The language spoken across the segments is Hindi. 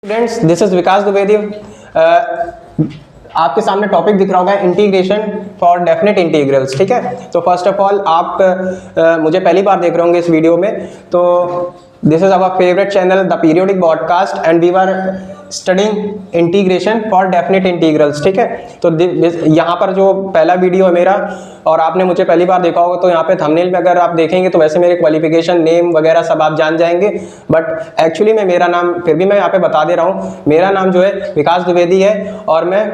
स्टूडेंट्स, दिस इज विकास द्विवेदी। आपके सामने टॉपिक दिख रहा होगा इंटीग्रेशन फॉर डेफिनेट इंटीग्रल्स। ठीक है, तो फर्स्ट ऑफ ऑल आप मुझे पहली बार देख रहे होंगे इस वीडियो में। तो this is our favourite channel the periodic broadcast and we were studying integration for definite integrals. ठीक है, तो यहाँ पर जो पहला वीडियो है मेरा और आपने मुझे पहली बार देखा होगा, तो यहाँ पे थंबनेल में अगर आप देखेंगे तो वैसे मेरे क्वालिफिकेशन, नेम वगैरह सब आप जान जाएंगे, बट एक्चुअली में मेरा नाम फिर भी मैं यहाँ पे बता दे रहा हूँ। मेरा नाम जो है विकास द्विवेदी है और मैं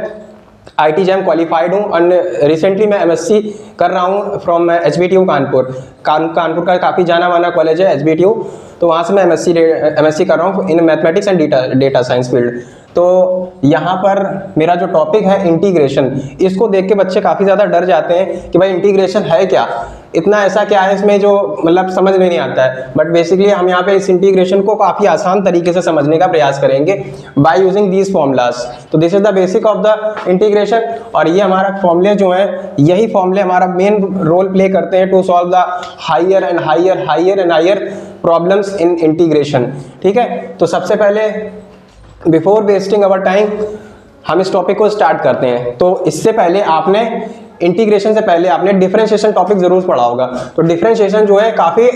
IT जैम क्वालिफाइड हूँ एंड रिसेंटली मैं MSc कर रहा हूँ फ्रॉम HBTU कानपुर। कानपुर का काफ़ी जाना माना कॉलेज है HBTU, तो वहाँ से मैं MSc कर रहा हूँ in mathematics and data science field. तो यहाँ पर मेरा जो टॉपिक है इंटीग्रेशन, इसको देख के बच्चे काफ़ी ज़्यादा डर जाते हैं कि भाई इंटीग्रेशन है क्या, इतना ऐसा क्या है इसमें जो मतलब समझ में नहीं आता है। बट बेसिकली हम यहाँ पे इस इंटीग्रेशन को काफ़ी आसान तरीके से समझने का प्रयास करेंगे बाय यूजिंग दीज फॉर्मूलाज। तो this is the basic of the integration और ये हमारा फॉर्मूले जो है, यही फॉर्मूले हमारा मेन रोल प्ले करते हैं to solve the higher and higher problems in integration. ठीक है, तो सबसे पहले बिफोर वेस्टिंग अवर टाइम हम इस टॉपिक को स्टार्ट करते हैं। तो इससे पहले आपने इंटीग्रेशन से पहले आपने डिफरेंशिएशन टॉपिक जरूर पढ़ा होगा। तो डिफरेंशिएशन जो है काफ़ी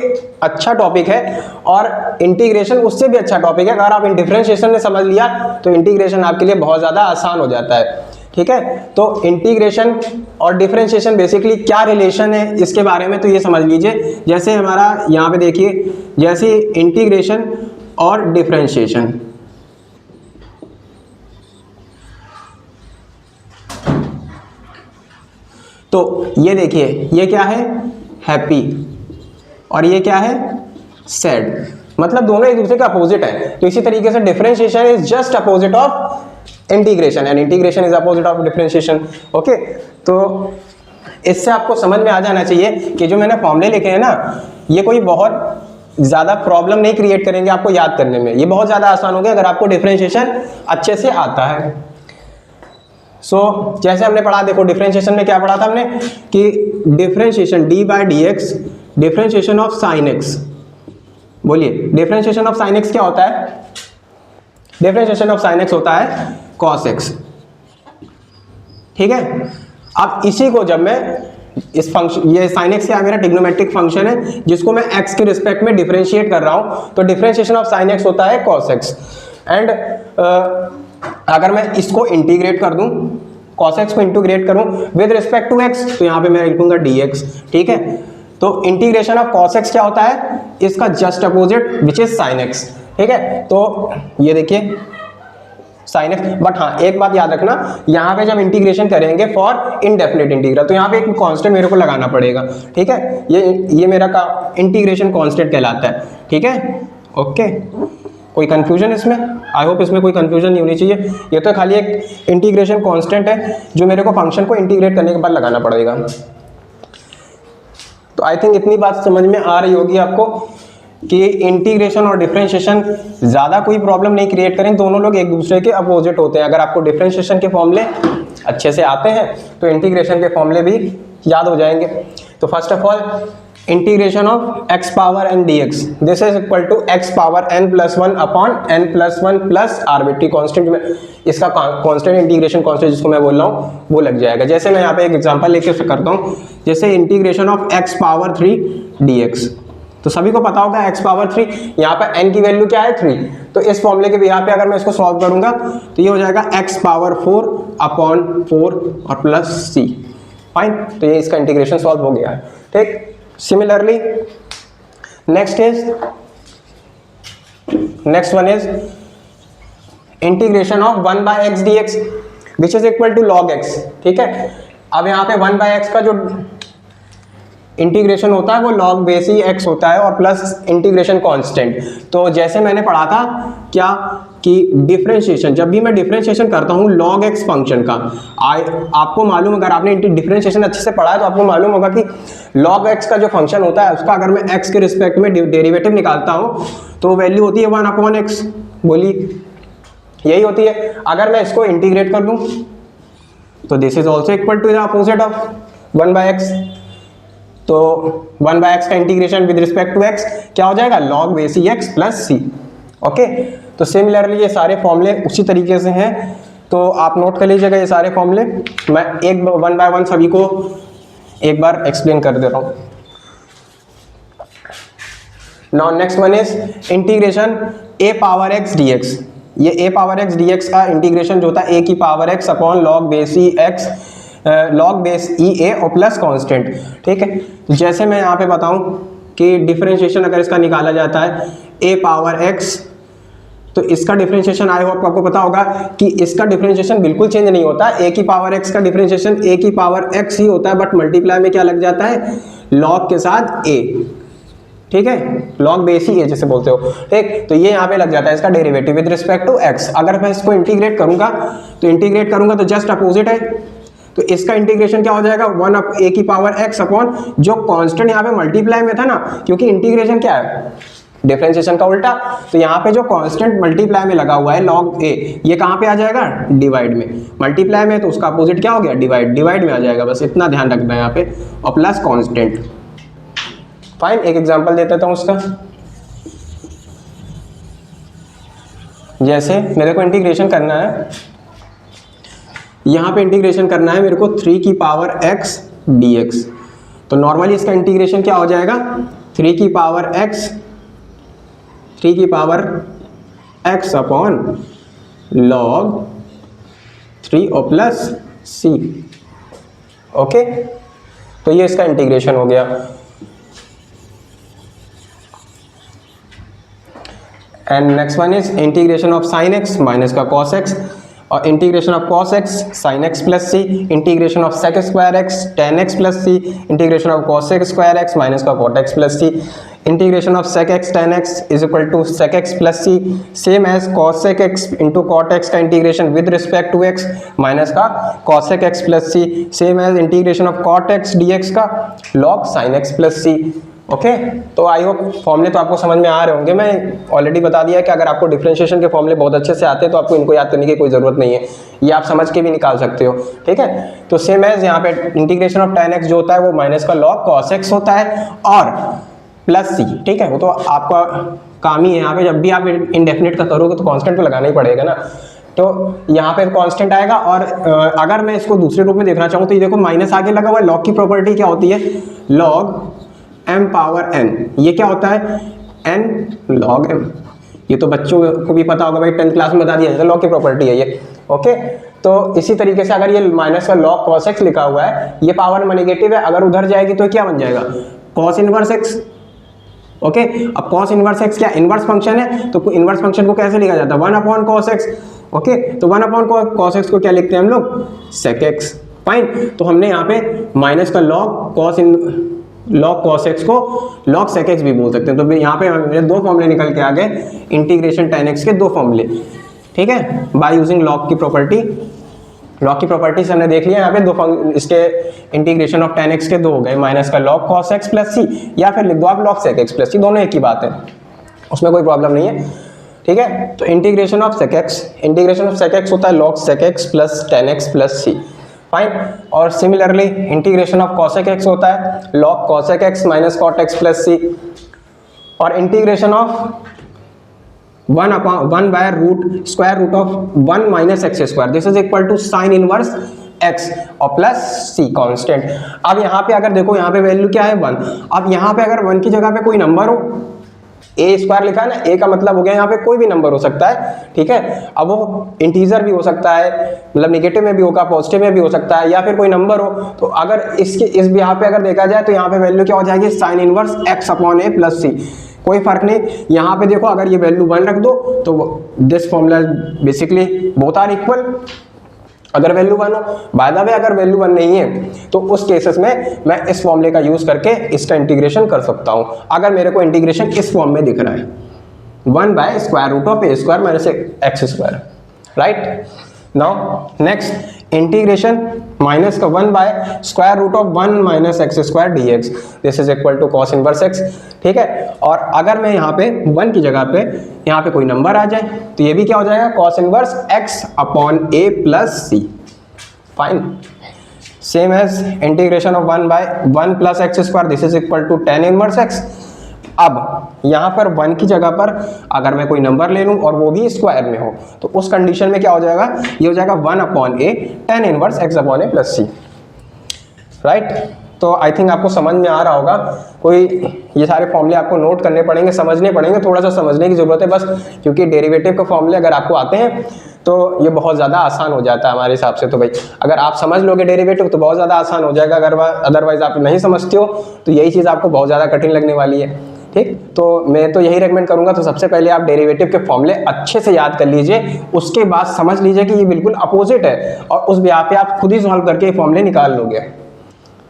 अच्छा टॉपिक है और इंटीग्रेशन उससे भी अच्छा टॉपिक है। अगर आप इन डिफरेंशिएशन ने समझ लिया तो इंटीग्रेशन आपके लिए बहुत ज़्यादा आसान हो जाता है। ठीक है, तो इंटीग्रेशन और डिफरेंशिएशन बेसिकली क्या रिलेशन है इसके बारे में तो ये समझ लीजिए। जैसे हमारा यहाँ पे देखिए, जैसे इंटीग्रेशन और डिफरेंशिएशन, तो ये देखिए, ये क्या है, हैप्पी, और ये क्या है, सैड, मतलब दोनों एक दूसरे के अपोजिट है। तो इसी तरीके से differentiation is just opposite of integration and integration is opposite of differentiation. Okay, तो इससे आपको समझ में आ जाना चाहिए कि जो मैंने फॉर्मूले लिखे हैं ना, ये कोई बहुत ज़्यादा प्रॉब्लम नहीं क्रिएट करेंगे आपको याद करने में। ये बहुत ज़्यादा आसान हो गया अगर आपको डिफरेंशिएशन अच्छे से आता है। जैसे हमने पढ़ा, देखो डिफरेंशिएशन में क्या पढ़ा था हमने कि differentiation d/dx, differentiation of sin x। बोलिए, डिफरेंशिएशन ऑफ sin x क्या होता है? डिफरेंशिएशन ऑफ sin x होता है cos x। ठीक है, अब इसी को जब मैं इस फंक्शन, ये sin x क्या है, मेरा ट्रिग्नोमेट्रिक फंक्शन है जिसको मैं x के रिस्पेक्ट में डिफरेंशिएट कर रहा हूं, तो डिफरेंशिएशन ऑफ sin x होता है cos x। एंड अगर मैं इसको इंटीग्रेट कर दूं, cos x को इंटीग्रेट करूं विद रिस्पेक्ट टू x, तो यहाँ पे मैं लिखूंगा dx। ठीक है, तो इंटीग्रेशन ऑफ cos x क्या होता है, इसका just opposite which is sin x। ठीक है, तो ये देखिए sin x। बट हाँ, एक बात याद रखना, यहाँ पे जब इंटीग्रेशन करेंगे फॉर इनडेफिनेट इंटीग्रल, तो यहाँ पे एक कांस्टेंट मेरे को लगाना पड़ेगा। ठीक है, ये मेरा का इंटीग्रेशन कांस्टेंट कहलाता है। ठीक है, ओके, कोई कंफ्यूजन इसमें? आई होप इसमें कोई कंफ्यूजन नहीं होनी चाहिए। ये तो खाली एक इंटीग्रेशन कांस्टेंट है जो मेरे को फंक्शन को इंटीग्रेट करने के बाद लगाना पड़ेगा। तो आई थिंक इतनी बात समझ में आ रही होगी आपको कि इंटीग्रेशन और डिफरेंशिएशन ज़्यादा कोई प्रॉब्लम नहीं क्रिएट करें, दोनों लोग एक दूसरे के अपोजिट होते हैं। अगर आपको डिफरेंशिएशन के फॉर्मूले अच्छे से आते हैं तो इंटीग्रेशन के फॉर्मूले भी याद हो जाएंगे। तो first of all, integration of x power n dx, this is equal to x power n+1 upon n+1 plus arbitrary constant में इसका कांस्टेंट इंटीग्रेशन कांस्टेंट जिसको मैं बोल रहा हूँ वो लग जाएगा। जैसे मैं यहाँ पे एक एग्जांपल लेके करता हूँ, जैसे integration of x power 3 dx। तो सभी को पता होगा x पावर 3, यहाँ पे n की वैल्यू क्या है 3, तो इस फॉर्मूले के यहाँ पे अगर मैं इसको सॉल्व करूंगा तो ये हो जाएगा x पावर 4 अपॉन 4 और प्लस c। फाइन, तो ये इसका इंटीग्रेशन सॉल्व हो गया है। ठीक, similarly next one is integration of 1/x dx which is equal to log x। ठीक है, अब यहाँ पे 1/x का जो इंटीग्रेशन होता है वो log बेस ही x होता है और प्लस इंटीग्रेशन कांस्टेंट। तो जैसे मैंने पढ़ा था क्या कि डिफरेंशिएशन, जब भी मैं डिफरेंशिएशन करता हूँ log x फंक्शन का, आपको मालूम, अगर आपने डिफरेंशिएशन अच्छे से पढ़ा है तो आपको मालूम होगा कि log x का जो फंक्शन होता है उसका अगर मैं x के रिस्पेक्ट में डेरिवेटिव निकालता हूँ तो वैल्यू होती है 1/x। बोलिए, यही होती है। अगर मैं इसको इंटीग्रेट कर दूँ तो this is also equal to the opposite of 1/x। तो 1/x का integration with respect to x क्या हो जाएगा, log base x plus c। Okay, तो सिमिलरली ये सारे फॉर्मूले उसी तरीके से हैं, तो आप नोट कर लीजिएगा ये सारे फॉर्मूले। मैं एक वन बाय वन सभी को एक बार एक्सप्लेन कर दे रहा हूँ। Now next one is integration a power x dx। ये a पावर x dx का इंटीग्रेशन जो होता है a की power x upon log base E x log base E a और प्लस कांस्टेंट, ठीक है। जैसे मैं यहाँ पे बताऊँ कि डिफरेंशिएशन अगर इसका निकाला जाता है a पावर x, तो इसका डिफरेंशिएशन आई होप आपको पता होगा कि इसका डिफरेंशिएशन बिल्कुल चेंज नहीं होता। a की पावर x का डिफरेंशिएशन a की पावर x ही होता है, बट मल्टीप्लाई में क्या लग जाता है, लॉग के साथ a, ठीक है, लॉग बेस ही a जिसे बोलते हो, ठीक। तो ये यहाँ पे लग जाता है इसका derivative with respect to x। अगर मैं इसको इंटीग्रेट करूंगा तो जस्ट अपोजिट है। तो इसका इंटीग्रेशन क्या हो जाएगा, 1 अप a की पावर x अपॉन जो कांस्टेंट यहाँ पे मल्टीप्लाई में था ना, क्योंकि इंटीग्रेशन क्या है, डिफरेंशिएशन का उल्टा। तो यहाँ पे जो कांस्टेंट मल्टीप्लाई में लगा हुआ है लॉग a, ये कहाँ पे आ जाएगा, डिवाइड में। मल्टीप्लाई में तो उसका अपोजिट क्या हो गया, डिवाइड में आ जाएगा। बस इतना ध्यान रखना है यहाँ पे, और प्लस कांस्टेंट। फाइन, एक एग्जांपल देता हूँ उसका। जैसे मेरे को इंटीग्रेशन करना है, यहाँ पे इंटीग्रेशन करना है मेरे को 3 की पावर x dx। तो नॉर्मली इसका इंटीग्रेशन क्या हो जाएगा, 3 की पावर x अपॉन लॉग 3 और प्लस c, ओके। तो ये इसका इंटीग्रेशन हो गया। And next one is integration of sine x minus का कॉस x, और integration of cos x sin x plus c, integration of sec square x tan x plus c, integration of cos x square x minus का cot x plus c, integration of sec x tan x is equal to sec x plus c, same as cos sec x into cot x का integration with respect to x minus का cos sec x plus c, same as integration of cot x dx का log sin x प्लस सी, ओके। तो आई होप फॉर्मूले तो आपको समझ में आ रहे होंगे। मैं ऑलरेडी बता दिया कि अगर आपको डिफरेंशिएशन के फॉर्मूले बहुत अच्छे से आते हैं तो आपको इनको याद करने की कोई ज़रूरत नहीं है, ये आप समझ के भी निकाल सकते हो, ठीक है। तो सेम एज यहाँ पे इंटीग्रेशन ऑफ tan x जो होता है वो माइनस का log cos x होता है और प्लस सी, ठीक है। वो तो आपका काम ही है, यहाँ पे जब भी आप इंडेफिनिट का करोगे तो कॉन्स्टेंट तो लगाना ही पड़ेगा ना। तो यहाँ पे कांस्टेंट आएगा, और अगर मैं इसको दूसरे रूप में देखना चाहूँ तो ये देखो माइनस आगे लगा हुआ है। लॉग की प्रॉपर्टी क्या होती है, लॉग m पावर n, ये क्या होता है, n log m। ये तो बच्चों को भी पता होगा भाई, 10th क्लास में बता दिया जाता है, लॉग की प्रॉपर्टी है ये, ओके। तो इसी तरीके से अगर ये माइनस का log cos x लिखा हुआ है, ये पावर में नेगेटिव है, अगर उधर जाएगी तो क्या बन जाएगा, cos इनवर्स x, ओके। अब cos इनवर्स x क्या इनवर्स फंक्शन है, तो इनवर्स फंक्शन को कैसे लिखा जाता है, 1 अपॉन cos x, ओके। तो 1 अपॉन cos x को क्या लिखते हैं हम लोग, sec x, फाइन। तो हमने यहाँ पे माइनस का log cos x को log sec x भी बोल सकते हैं। तो यहाँ पे मेरे दो फॉर्मूले निकल के आ गए, इंटीग्रेशन tan x के दो फॉर्मूले, ठीक है, बाय यूजिंग log की प्रॉपर्टी। log की प्रॉपर्टी से हमने देख लिया, यहाँ पे इसके इंटीग्रेशन ऑफ tan x के दो हो गए, माइनस का log cos x प्लस सी, या फिर लिख दो आप log sec x प्लस सी, दोनों एक ही बात है, उसमें कोई प्रॉब्लम नहीं है, ठीक है। तो इंटीग्रेशन ऑफ sec x होता है log sec x plus tan x plus सी, फाइन। और similarly integration of cosec x होता है log cosec x minus cot x plus C, और integration of 1 by root square root of 1 minus x square, this is equal to sine inverse x और प्लस c कांस्टेंट। अब यहाँ पे अगर देखो, यहाँ पे वैल्यू क्या है 1। अब यहाँ पे अगर 1 की जगह पे कोई नंबर हो, a स्क्वायर लिखा है ना, a का मतलब हो गया यहाँ पे कोई भी नंबर हो सकता है, ठीक है। अब वो इंटीजर भी हो सकता है, मतलब नेगेटिव में भी होगा, पॉजिटिव में भी हो सकता है, या फिर कोई नंबर हो। तो अगर इस यहाँ पे अगर देखा जाए तो यहाँ पे वैल्यू क्या हो जाएगी, sine inverse x upon a plus C, कोई फर्क नहीं। यहाँ पे देखो अगर ये वैल्यू 1 रख दो तो this formula basically both are equal, अगर वैल्यू 1 हो। बाय द वे अगर वैल्यू 1 नहीं है तो उस केसेस में मैं इस फॉर्मूले का यूज करके इसका इंटीग्रेशन कर सकता हूं, अगर मेरे को इंटीग्रेशन इस फॉर्म में दिख रहा है, 1 by square root of a square minus x square, right. Now next integration minus का 1 by square root of 1 minus x square dx, this is equal to cos inverse x, ठीक है। और अगर मैं यहाँ पे 1 की जगह पे यहाँ पे कोई नंबर आ जाए तो ये भी क्या हो जाएगा, cos inverse x upon a plus C, fine. Same as integration of 1 by 1 plus x square, this is equal to tan inverse x। अब यहाँ पर 1 की जगह पर अगर मैं कोई नंबर ले लूँ और वो भी स्क्वायर में हो तो उस कंडीशन में क्या हो जाएगा, ये हो जाएगा 1/a tan inverse x/a plus c, right. तो आई थिंक आपको समझ में आ रहा होगा। कोई ये सारे फॉर्मूले आपको नोट करने पड़ेंगे, समझने पड़ेंगे, थोड़ा सा समझने की जरूरत है बस, क्योंकि डेरिवेटिव के फॉर्मूले अगर आपको आते हैं तो ये बहुत ज़्यादा आसान हो जाता है हमारे हिसाब से। तो भाई अगर आप समझ लोगे डेरिवेटिव तो बहुत ज़्यादा आसान हो जाएगा, अगर अदरवाइज आप नहीं समझते हो तो यही चीज़ आपको बहुत ज़्यादा कठिन लगने वाली है, ठीक। तो मैं तो यही रेकमेंड करूंगा, तो सबसे पहले आप डेरिवेटिव के फॉर्मूले अच्छे से याद कर लीजिए, उसके बाद समझ लीजिए कि ये बिल्कुल अपोजिट है और उस ब्याह पे आप खुद ही सॉल्व करके ये फॉर्मूले निकाल लोगे,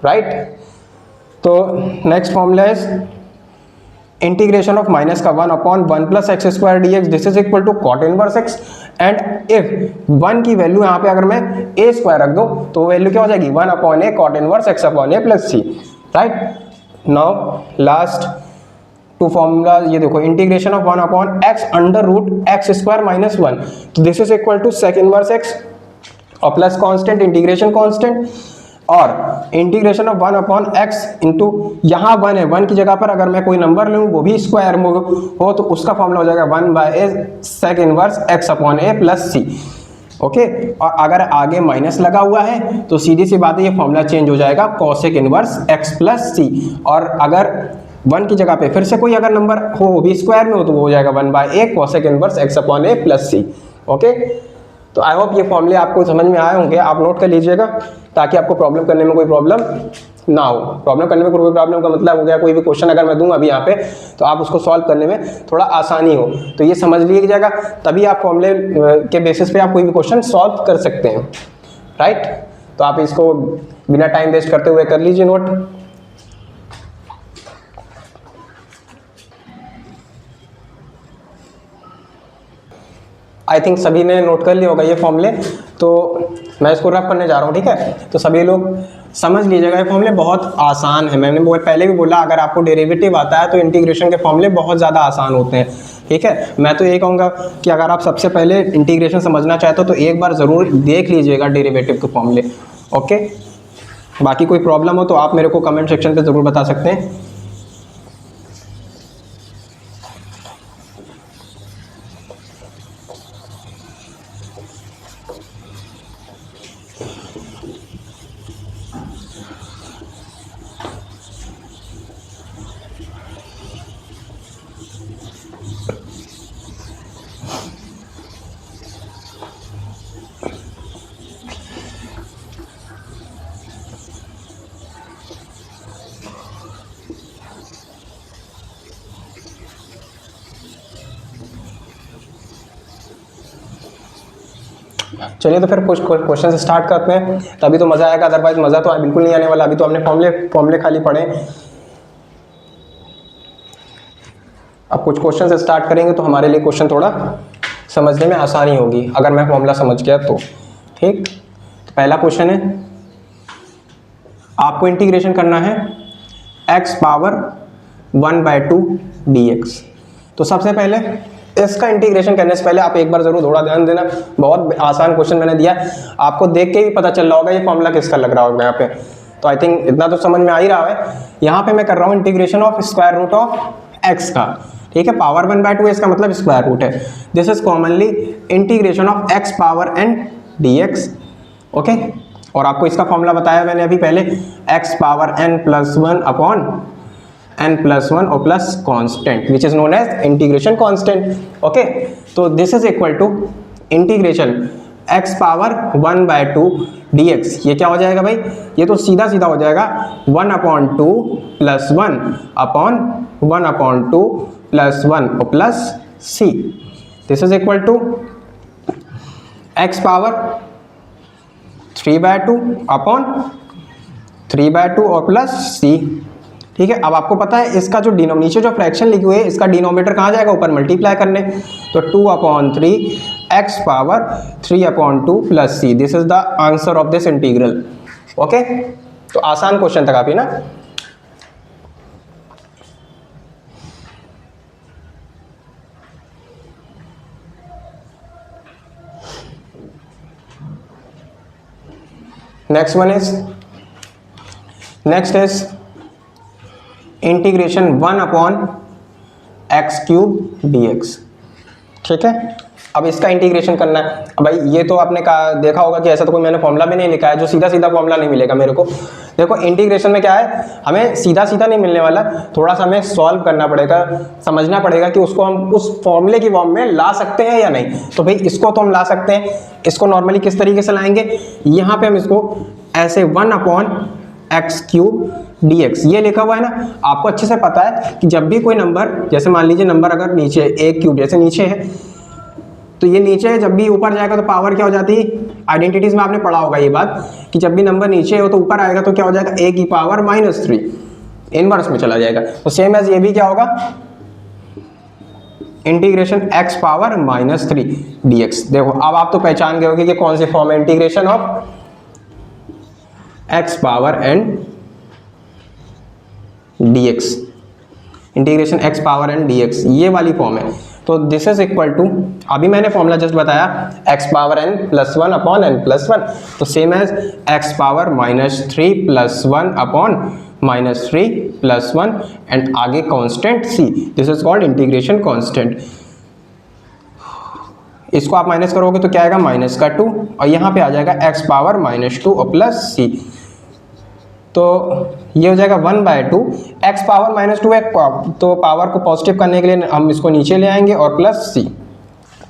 राइट। तो नेक्स्ट फॉर्मूला है इंटीग्रेशन ऑफ माइनस का 1/1 plus x square d x, this is equal to cot inverse x, and if 1 की वैल्यू यहाँ पे अगर मैं ए स्क्वायर रख दूं तो वैल्यू क्या हो जाएगी 1/a cot inverse x/a plus c, right. Now last two formula ये देखो, integration of 1/x under root x square minus 1, तो this is equal to sec inverse x और प्लस कांस्टेंट इंटीग्रेशन कांस्टेंट, और इंटीग्रेशन ऑफ 1/x इंटू यहाँ 1 है, 1 की जगह पर अगर मैं कोई नंबर लूँ वो भी स्क्वायर में हो तो उसका फॉर्मूला हो जाएगा 1/a sec inverse x/a plus सी, ओके। और अगर आगे माइनस लगा हुआ है तो सीधी सी बात है ये फॉर्मूला चेंज हो जाएगा cosec inverse x plus C, और अगर 1 की जगह पे फिर से कोई अगर नंबर हो वो भी स्क्वायर में हो तो वो हो जाएगा 1/a cosec inverse x/a plus सी, ओके। तो आई होप ये फॉर्मूले आपको समझ में आए होंगे, आप नोट कर लीजिएगा ताकि आपको प्रॉब्लम करने में कोई प्रॉब्लम ना हो। प्रॉब्लम करने में कोई प्रॉब्लम का मतलब हो गया कोई भी क्वेश्चन अगर मैं दूंगा अभी यहाँ पे तो आप उसको सॉल्व करने में थोड़ा आसानी हो, तो ये समझ लीजिएगा, तभी आप फॉर्मूले के बेसिस पे आप कोई भी क्वेश्चन सॉल्व कर सकते हैं, राइट। तो आप इसको बिना टाइम वेस्ट करते हुए कर लीजिए नोट। आई थिंक सभी ने नोट कर लिया होगा ये फॉर्मूले, तो मैं इसको रफ करने जा रहा हूँ, ठीक है। तो सभी लोग समझ लीजिएगा ये फॉर्मूले बहुत आसान है, मैंने पहले भी बोला अगर आपको डेरिवेटिव आता है तो इंटीग्रेशन के फॉर्मूले बहुत ज़्यादा आसान होते हैं, ठीक है। मैं तो यही कहूँगा कि अगर आप सबसे पहले इंटीग्रेशन समझना चाहते हो तो एक बार ज़रूर देख लीजिएगा डेरिवेटिव के फॉर्मूले, ओके। बाकी कोई प्रॉब्लम हो तो आप मेरे को कमेंट सेक्शन पर ज़रूर बता सकते हैं। चलिए तो फिर कुछ क्वेश्चन स्टार्ट करते हैं, तभी तो मज़ा आएगा, अदरवाइज मज़ा तो बिल्कुल नहीं आने वाला। अभी तो हमने फॉर्मूले खाली पढ़े, अब कुछ क्वेश्चन स्टार्ट करेंगे तो हमारे लिए क्वेश्चन थोड़ा समझने में आसानी होगी अगर मैं फॉर्मूला समझ गया तो, ठीक। तो पहला क्वेश्चन है, आपको इंटीग्रेशन करना है x पावर 1/2 dx। तो सबसे पहले इसका इंटीग्रेशन करने से पहले आप एक बार जरूर थोड़ा ध्यान देना, बहुत आसान क्वेश्चन मैंने दिया, आपको देख के भी पता चल रहा होगा ये फॉर्मूला किसका लग रहा होगा यहाँ पे। तो आई थिंक इतना तो समझ में आ ही रहा है। यहाँ पे मैं कर रहा हूँ integration of square root of x का, ठीक है। पावर 1/2 इसका मतलब स्क्वायर रूट है। This is commonly integration of x power n dx, okay. और आपको इसका फॉर्मूला बताया मैंने अभी पहले, x power n plus 1 upon n plus 1 और plus constant which is known as integration constant, okay. तो this is equal to integration x power 1/2 dx। ये क्या हो जाएगा भाई, ये तो सीधा सीधा हो जाएगा 1/2 प्लस 1 अपॉन 1/2 प्लस 1 और plus c। This is equal to x power 3/2 upon 3/2 और प्लस c, ठीक है। अब आपको पता है इसका जो नीचे जो फ्रैक्शन लिखी हुई है इसका डिनोमिनेटर कहाँ जाएगा, ऊपर मल्टीप्लाई करने, तो 2/3 x power 3/2 plus c। This is the answer of this integral, okay. तो आसान क्वेश्चन था काफी ना। Next is integration 1/2 x cube D x. ठीक है, अब इसका इंटीग्रेशन करना है। अब भाई ये तो आपने कहा देखा होगा कि ऐसा तो कोई मैंने फॉर्मूला भी नहीं लिखा है, जो सीधा सीधा फॉर्मूला नहीं मिलेगा मेरे को। देखो इंटीग्रेशन में क्या है, हमें सीधा सीधा नहीं मिलने वाला, थोड़ा सा हमें सॉल्व करना पड़ेगा, समझना पड़ेगा कि उसको हम उस फॉर्मूले की फॉर्म में ला सकते हैं या नहीं। तो भाई इसको तो हम ला सकते हैं। इसको नॉर्मली किस तरीके से लाएंगे, यहाँ पे हम इसको ऐसे 1/x क्यूब dx ये लिखा हुआ है ना। आपको अच्छे से पता है कि जब भी कोई नंबर, जैसे मान लीजिए नंबर अगर नीचे a क्यूब जैसे नीचे है, तो ये नीचे है, जब भी ऊपर जाएगा तो पावर क्या हो जाती है। आइडेंटिटीज में आपने पढ़ा होगा ये बात कि जब भी नंबर नीचे हो तो ऊपर आएगा तो क्या हो जाएगा, a की पावर -3 इनवर्स में चला जाएगा। तो सेम एज ये भी क्या होगा, इंटीग्रेशन x पावर -3 dx। देखो अब आप तो पहचान गए होगे कि कौन सी फॉर्म है, integration of x power n dx, integration x power n dx ये वाली फॉर्म है। तो दिस इज इक्वल टू, अभी मैंने फॉर्मूला जस्ट बताया, x power n + 1 upon n + 1, तो same as x power -3 + 1 upon -3 + 1 and आगे constant c, this is called integration constant. इसको आप माइनस करोगे तो क्या आएगा, -2 और यहाँ पे आ जाएगा x पावर -2 और प्लस c, तो ये हो जाएगा 1/2। x पावर -2 है, तो पावर को पॉजिटिव करने के लिए हम इसको नीचे ले आएंगे और प्लस c,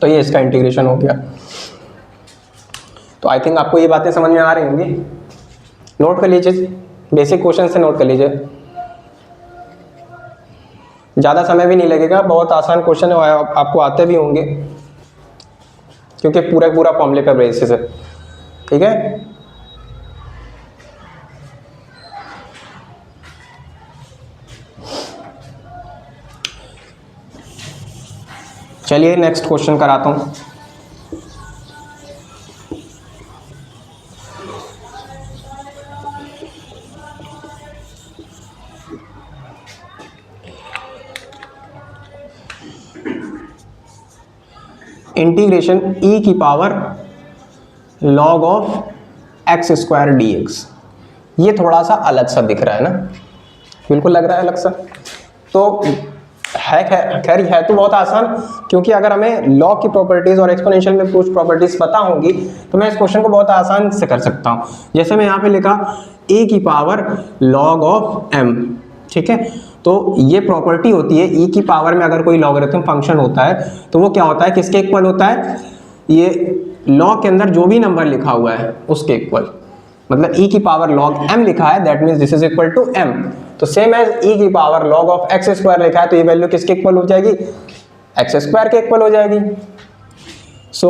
तो ये इसका इंटीग्रेशन हो गया। तो आई थिंक आपको ये बातें समझ में आ रही होंगी। नोट कर लीजिए, बेसिक क्वेश्चन से नोट कर लीजिए, ज़्यादा समय भी नहीं लगेगा, बहुत आसान क्वेश्चन है, आपको आते भी होंगे क्योंकि पूरा फॉर्मूले पर बेसिस है। ठीक है, चलिए नेक्स्ट क्वेश्चन कराता हूं। इंटीग्रेशन e की power log of x² dx, ये थोड़ा सा अलग सा दिख रहा है ना, बिल्कुल लग रहा है अलग सा। तो है खैर है तो बहुत आसान, क्योंकि अगर हमें लॉग की प्रॉपर्टीज और एक्सपोनेंशियल में कुछ प्रॉपर्टीज पता होंगी तो मैं इस क्वेश्चन को बहुत आसान से कर सकता हूँ। जैसे मैं यहाँ पे लिखा e की पावर log ऑफ m, ठीक है, तो ये प्रॉपर्टी होती है e की पावर में अगर कोई लॉगरिथम फंक्शन होता है तो वो क्या होता है, किसके इक्वल होता है, ये लॉग के अंदर जो भी नंबर लिखा हुआ है उसके इक्वल। मतलब e की पावर log m लिखा है, that means this is equal to m। तो सेम एज e की पावर log ऑफ x² लिखा है, तो ये वैल्यू किसके इक्वल हो जाएगी, x² के इक्वल हो जाएगी। So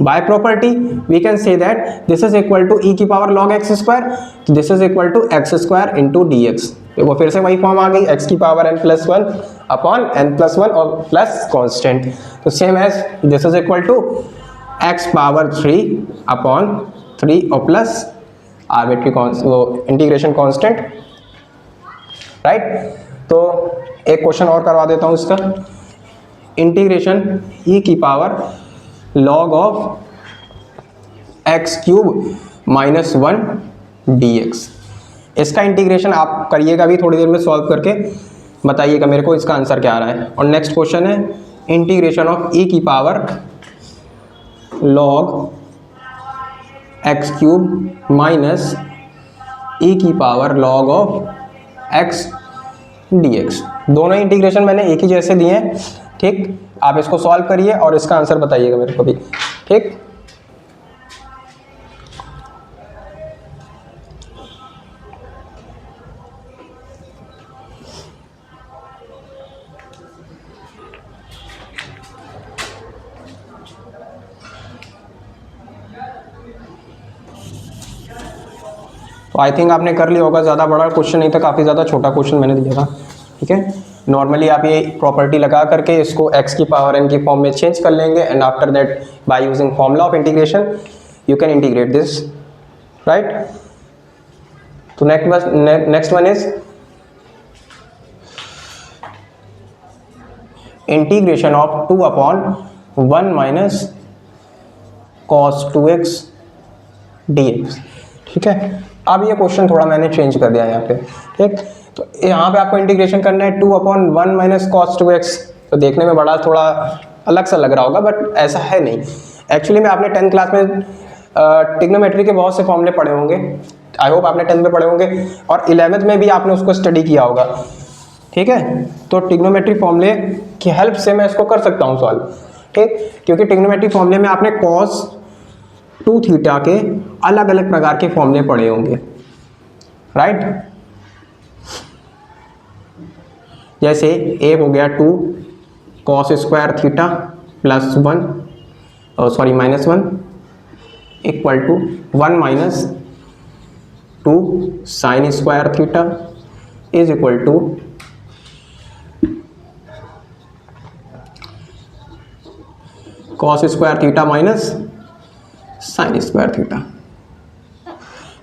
by property we can say that this is equal to e की पावर log x², तो this is equal to x² into dx। वो फिर से वही फॉर्म आ गई, x की पावर n+1 अपॉन n+1 और प्लस कॉन्स्टेंट। तो same as this is equal to x power 3 upon 3 और प्लस आर्बिट्री वो इंटीग्रेशन कांस्टेंट, राइट। तो एक क्वेश्चन और करवा देता हूँ इसका, इंटीग्रेशन e की power log of x³ -1 dx, इसका इंटीग्रेशन आप करिएगा अभी थोड़ी देर में सॉल्व करके बताइएगा मेरे को इसका आंसर क्या आ रहा है। और नेक्स्ट क्वेश्चन है इंटीग्रेशन ऑफ e की power log x³ minus e की power log of x dx। दोनों इंटीग्रेशन मैंने एक ही जैसे दिए हैं, ठीक। आप इसको सॉल्व करिए और इसका आंसर बताइएगा मेरे को भी, ठीक। तो आई थिंक आपने कर लिया होगा, ज़्यादा बड़ा क्वेश्चन नहीं था, काफ़ी ज़्यादा छोटा क्वेश्चन मैंने दिया था, ठीक है। नॉर्मली आप ये प्रॉपर्टी लगा करके इसको x की पावर n की फॉर्म में चेंज कर लेंगे and after that by using formula of integration you can integrate this, right. तो next one is integration of 2/1 minus cos 2x dx, ठीक है। अब ये क्वेश्चन थोड़ा मैंने चेंज कर दिया यहाँ पे, ठीक। तो यहाँ पे आपको इंटीग्रेशन करना है 2/1 माइनस cos 2x, तो देखने में बड़ा थोड़ा अलग सा लग रहा होगा, बट ऐसा है नहीं। एक्चुअली में आपने 10th क्लास में ट्रिग्नोमेट्री के बहुत से फॉर्मूले पढ़े होंगे, आई होप आपने 10th में पढ़े होंगे, और 11th में भी आपने उसको स्टडी किया होगा, ठीक है। तो ट्रिग्नोमेट्री फॉर्मूले की हेल्प से मैं इसको कर सकता हूँ सॉल्व, ठीक, क्योंकि ट्रिग्नोमेट्री फॉर्मूले में आपने cos 2 थीटा के अलग अलग प्रकार के फॉर्मूले पढ़े होंगे, राइट। जैसे एक हो गया 2 cos square theta plus 1 sorry -1 equal to 1 minus 2 sine square theta is equal to cos square theta minus sine square theta.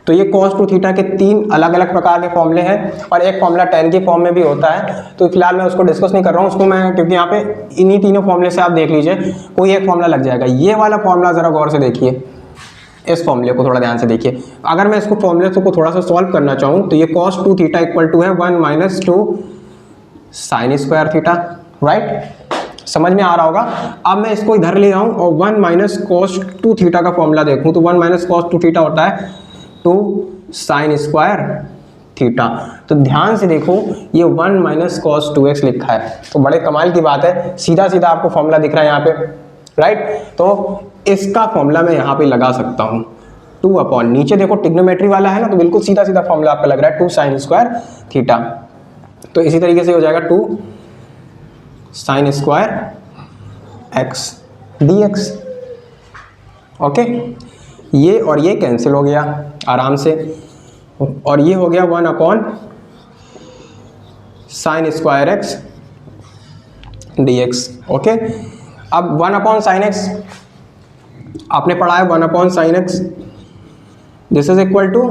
तो ये cos 2 थीटा के 3 अलग अलग प्रकार के फॉर्मूले हैं, और एक फॉर्मूला tan के फॉर्म में भी होता है। तो फिलहाल मैं उसको डिस्कस नहीं कर रहा हूँ उसको मैं, क्योंकि यहाँ पे इन्हीं तीनों फॉर्मूले से आप देख लीजिए कोई एक फॉर्मूला लग जाएगा। ये वाला फॉर्मूला ज़रा गौर से देखिए, इस फॉर्मूले को थोड़ा ध्यान से देखिए। अगर मैं इसको फॉर्मूले को थोड़ा सा सॉल्व करना चाहूँ तो ये cos 2 थीटा इक्वल टू है 1 minus 2 sine square theta, right. समझ में आ रहा होगा। अब मैं इसको इधर ले आऊँ और 1 माइनस cos 2 थीटा का फॉर्मूला देखूँ तो 1 माइनस cos 2 थीटा होता है 2 साइन स्क्वायर थीटा। तो ध्यान से देखो ये 1 माइनस cos 2x लिखा है, तो बड़े कमाल की बात है, सीधा सीधा आपको फॉर्मूला दिख रहा है यहाँ पे, राइट। तो इसका फॉर्मूला मैं यहाँ पे लगा सकता हूँ 2 अपॉन, नीचे देखो ट्रिग्नोमेट्री वाला है ना, तो बिल्कुल सीधा सीधा फॉर्मूला आपका लग रहा है 2 साइन स्क्वायर थीटा। तो इसी तरीके से हो जाएगा 2 sine square x dx, okay. ये और ये कैंसिल हो गया आराम से, और ये हो गया 1 upon sine square x dx, okay. अब 1 अपॉन साइन x आपने पढ़ा है 1 upon sine x, this is equal to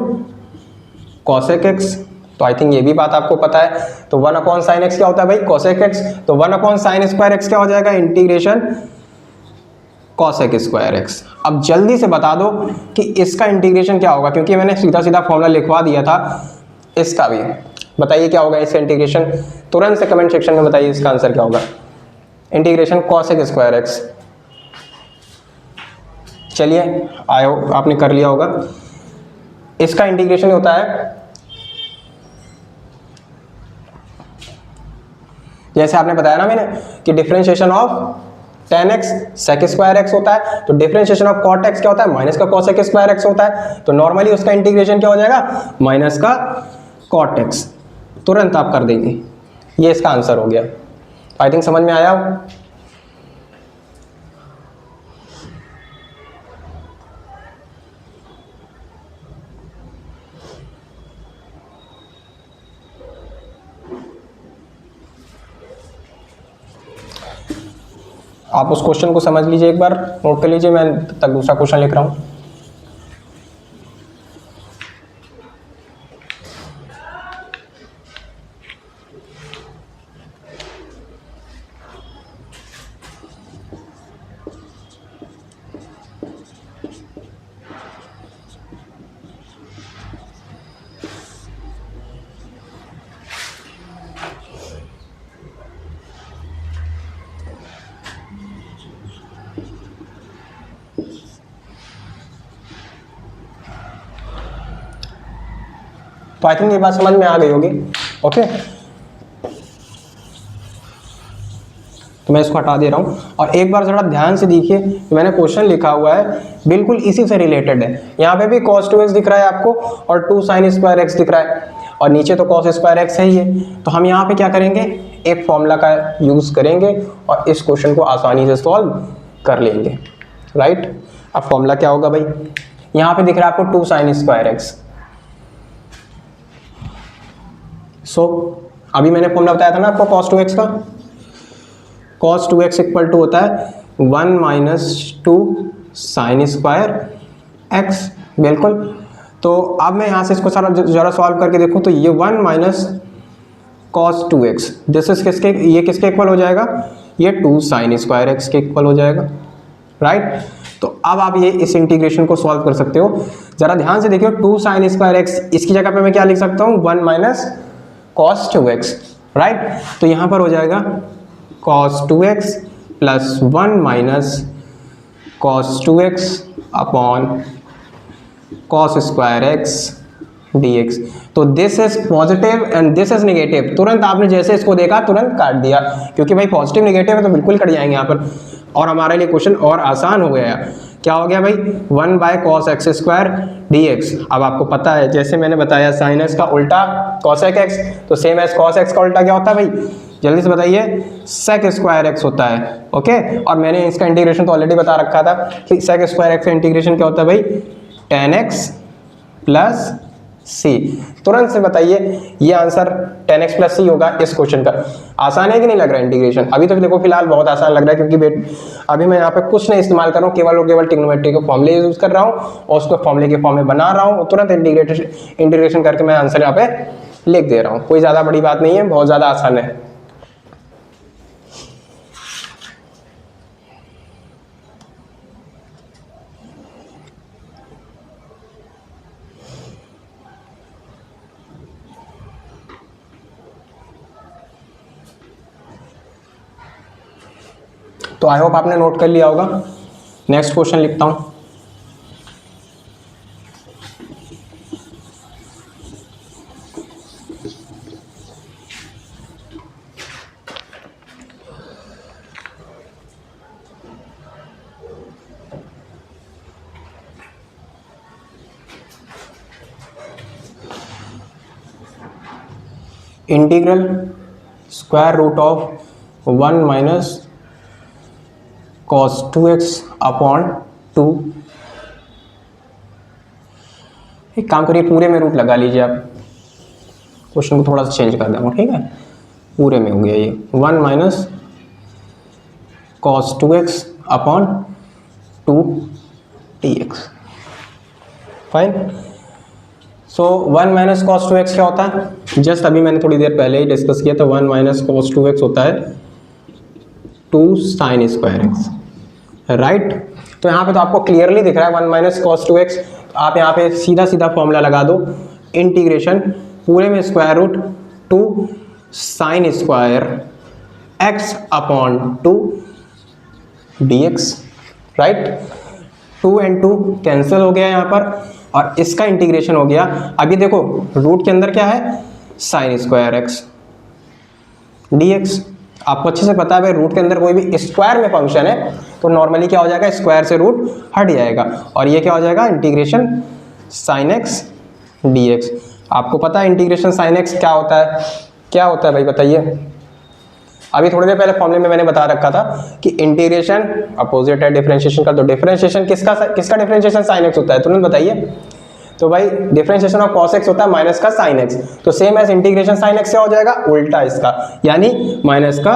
cosec x, तो आई थिंक ये भी बात आपको पता है। तो 1 अपॉन साइन x क्या होता है भाई, कॉसेक x। तो 1 अपॉन साइन स्क्वायर x क्या हो जाएगा, इंटीग्रेशन कॉसेक स्क्वायर x। अब जल्दी से बता दो कि इसका इंटीग्रेशन क्या होगा, क्योंकि मैंने सीधा सीधा फॉर्मूला लिखवा दिया था। इसका भी बताइए क्या होगा इसका इंटीग्रेशन, तुरंत से कमेंट सेक्शन में बताइए इसका आंसर क्या होगा। इंटीग्रेशन कॉसेक स्क्वायर x, चलिए आयो आपने कर लिया होगा। इसका इंटीग्रेशन होता है, जैसे आपने बताया ना मैंने कि differentiation of tan x sec square x होता है, तो डिफरेंशिएशन ऑफ cot x क्या होता है, माइनस का cosec स्क्वायर x होता है। तो नॉर्मली उसका इंटीग्रेशन क्या हो जाएगा, माइनस का cot x, तुरंत आप कर देंगे। ये इसका आंसर हो गया। आई थिंक समझ में आया। आप उस क्वेश्चन को समझ लीजिए, एक बार नोट कर लीजिए, मैं तब तक दूसरा क्वेश्चन लिख रहा हूँ। तो आई थिंक ये बात समझ में आ गई होगी, ओके। तो मैं इसको हटा दे रहा हूँ, और एक बार जरा ध्यान से देखिए, मैंने क्वेश्चन लिखा हुआ है बिल्कुल इसी से रिलेटेड है। यहाँ पे भी cos 2x दिख रहा है आपको, और 2 साइन स्क्वायर x दिख रहा है, और नीचे तो cos स्क्वायर x है ही है। तो हम यहाँ पे क्या करेंगे, एक फॉर्मूला का यूज करेंगे और इस क्वेश्चन को आसानी से सॉल्व कर लेंगे, राइट। अब फॉर्मूला क्या होगा भाई, यहाँ पे दिख रहा है आपको 2 साइन स्क्वायर x। सो अभी मैंने फॉर्मूला बताया था ना आपको cos 2x का, cos 2x इक्वल टू होता है 1 माइनस 2 साइन स्क्वायर x, बिल्कुल। तो अब मैं यहाँ से इसको सारा जरा सॉल्व करके देखूँ तो ये 1 minus cos 2x, this is किसके, ये किसके इक्वल हो जाएगा, ये 2 साइन स्क्वायर x के इक्वल हो जाएगा, राइट। तो अब आप ये इस इंटीग्रेशन को सॉल्व कर सकते हो। जरा ध्यान से देखिए, 2 साइन स्क्वायर x, इसकी जगह पे मैं क्या लिख सकता हूँ, 1 माइनस cos 2x, राइट। तो यहाँ पर हो जाएगा cos 2x plus 1 minus cos 2x upon cos square x dx। तो this is positive and this is negative. तुरंत आपने जैसे इसको देखा तुरंत काट दिया, क्योंकि भाई पॉजिटिव नेगेटिव है तो बिल्कुल कट जाएंगे यहाँ पर। और हमारे लिए क्वेश्चन और आसान हो गया। क्या हो गया भाई, 1 by cos x square dx। अब आपको पता है, जैसे मैंने बताया साइन एक्स का उल्टा कॉसेक एक्स, तो सेम एज कॉस एक्स का उल्टा क्या होता है भाई, जल्दी से बताइए, सेक स्क्वायर एक्स होता है। ओके, और मैंने इसका इंटीग्रेशन तो ऑलरेडी बता रखा था कि सेक स्क्वायर एक्स का इंटीग्रेशन क्या होता है भाई, tan x प्लस सी। तुरंत से बताइए ये आंसर tan x प्लस सी होगा इस क्वेश्चन का। आसान है कि नहीं लग रहा है इंटीग्रेशन? अभी तो देखो फिलहाल बहुत आसान लग रहा है, क्योंकि अभी मैं यहाँ पे कुछ नहीं इस्तेमाल कर रहा हूँ, केवल और केवल ट्रिग्नोमेट्री के फॉर्मूले यूज कर रहा हूँ और उसको फॉर्मूले के फॉर्म में बना रहा हूँ। तुरंत इंटीग्रेशन करके मैं आंसर यहाँ पे लिख दे रहा हूँ। कोई ज्यादा बड़ी बात नहीं है, बहुत ज्यादा आसान है। तो आई होप आपने नोट कर लिया होगा। नेक्स्ट क्वेश्चन लिखता हूं। Integral square root of 1 minus cos 2x upon 2। एक काम करिए, पूरे में रूट लगा लीजिए आप। क्वेश्चन को थोड़ा सा चेंज कर दूंगा, ठीक है। पूरे में हो गया ये 1 minus cos 2x upon 2 dx। Fine. So 1 minus cos 2x क्या होता है, जस्ट अभी मैंने थोड़ी देर पहले ही डिस्कस किया था। 1 माइनस cos 2x होता है 2 साइन स्क्वायर एक्स, राइट। तो यहाँ पे तो आपको क्लियरली दिख रहा है 1 माइनस cos 2x। तो आप यहाँ पे सीधा सीधा फॉर्मूला लगा दो, इंटीग्रेशन पूरे में square root 2 sine square x upon 2 dx, right. 2 and 2 cancel हो गया यहाँ पर, और इसका इंटीग्रेशन हो गया। अभी देखो रूट के अंदर क्या है, साइन स्क्वायर x dx। आपको अच्छे से पता है भाई, रूट के अंदर कोई भी स्क्वायर में फंक्शन है तो नॉर्मली क्या हो जाएगा, स्क्वायर से रूट हट जाएगा, और ये क्या हो जाएगा, इंटीग्रेशन साइन एक्स dx। आपको पता है इंटीग्रेशन साइन एक्स क्या होता है, क्या होता है भाई बताइए। अभी थोड़ी देर पहले फॉर्मूले में मैंने बता रखा था कि इंटीग्रेशन अपोजिट है डिफरेंशिएशन का। तो डिफरेंशिएशन किसका डिफरेंशिएशन साइन एक्स होता है, तुरंत बताइए। तो भाई डिफरेंशिएशन ऑफ cos x होता है माइनस का साइन x। तो same as integration sine x क्या हो जाएगा, उल्टा इसका, यानी माइनस का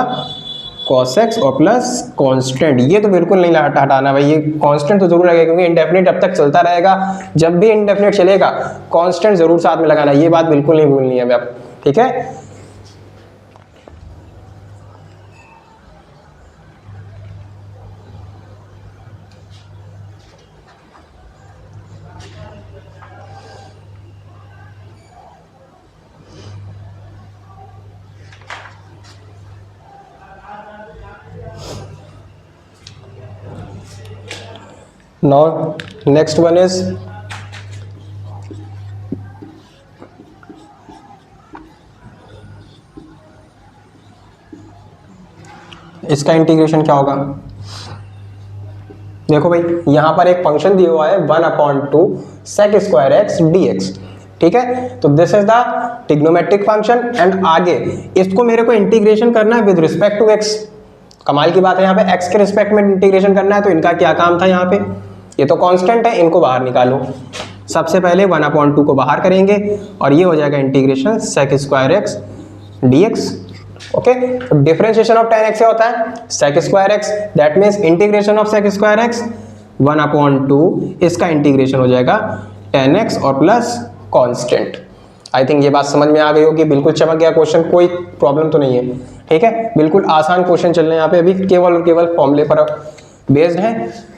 cos x और प्लस कांस्टेंट। ये तो बिल्कुल नहीं हटाना भाई, ये कांस्टेंट तो जरूर लगेगा, क्योंकि इंडेफिनिट अब तक चलता रहेगा। जब भी इंडेफिनिट चलेगा कांस्टेंट जरूर साथ में लगाना, ये बात बिल्कुल नहीं भूलनी है अब, ठीक है। Now next one is इसका इंटीग्रेशन क्या होगा। देखो भाई यहां पर एक फंक्शन दिया हुआ है 1/2 sec स्क्वायर एक्स dx, ठीक है। तो this is the trigonometric function, and आगे इसको मेरे को इंटीग्रेशन करना है विद रिस्पेक्ट टू x। कमाल की बात है, यहाँ पे x के रिस्पेक्ट में इंटीग्रेशन करना है। तो इनका क्या काम था, यहाँ पे ये तो कांस्टेंट है, इनको बाहर निकालो। सबसे पहले 1/2 को बाहर करेंगे और ये हो जाएगा integration sec square x dx। Okay, differentiation of tan x क्या होता है, sec square x, that means integration of sec square x 1/2, इसका इंटीग्रेशन हो जाएगा tan x और प्लस कांस्टेंट। आई थिंक ये बात समझ में आ गई होगी, बिल्कुल चमक गया क्वेश्चन, कोई प्रॉब्लम तो नहीं है, ठीक है। बिल्कुल आसान क्वेश्चन चल रहे हैं यहाँ पे, अभी केवल और केवल फॉर्मूले पर बेस्ड है।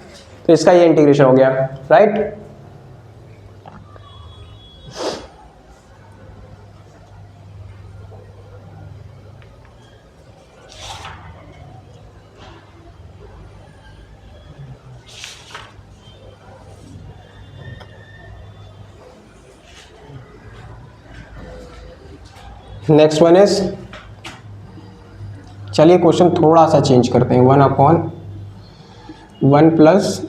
तो इसका ये इंटीग्रेशन हो गया, राइट। नेक्स्ट वन इज, चलिए क्वेश्चन थोड़ा सा चेंज करते हैं, 1/1 plus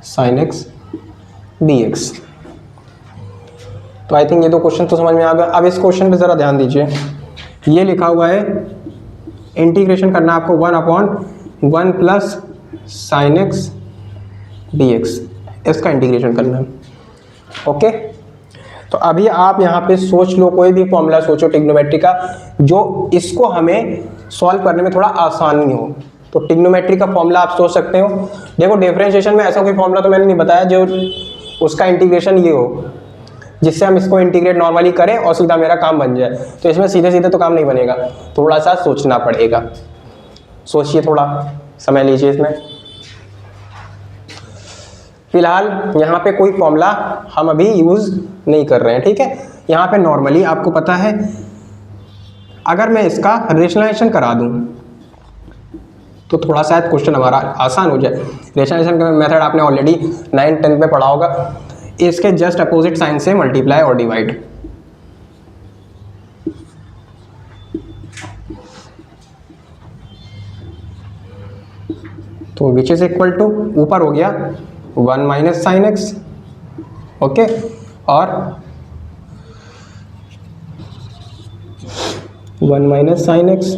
sine x d x. तो आई थिंक ये दो क्वेश्चन तो समझ में आ गया। अब इस क्वेश्चन पे ज़रा ध्यान दीजिए, ये लिखा हुआ है इंटीग्रेशन करना आपको 1/1 plus sine x d x, इसका इंटीग्रेशन करना है। ओके, तो अभी आप यहाँ पे सोच लो, कोई भी फॉर्मूला सोचो ट्रिग्नोमेट्री का जो इसको हमें सॉल्व करने में थोड़ा आसानी हो। तो ट्रिग्नोमेट्री का फॉर्मूला आप सोच सकते हो। देखो डिफरेंशिएशन में ऐसा कोई फॉर्मूला तो मैंने नहीं बताया जो उसका इंटीग्रेशन ये हो जिससे हम इसको इंटीग्रेट नॉर्मली करें और सीधा मेरा काम बन जाए। तो इसमें सीधे सीधे तो काम नहीं बनेगा, थोड़ा सा सोचना पड़ेगा। सोचिए, थोड़ा समय लीजिए इसमें। फिलहाल यहाँ पे कोई फॉर्मूला हम अभी यूज़ नहीं कर रहे हैं, ठीक है। यहाँ पे नॉर्मली आपको पता है अगर मैं इसका रेशनलाइजेशन करा दूँ तो थोड़ा शायद क्वेश्चन हमारा आसान हो जाए। रेशनलाइजेशन का मेथड आपने ऑलरेडी 9th-10th में पढ़ा होगा। इसके जस्ट अपोजिट साइन से मल्टीप्लाई और डिवाइड। तो विच इज इक्वल टू, ऊपर हो गया 1 माइनस साइन एक्स, ओके, और 1 माइनस साइन एक्स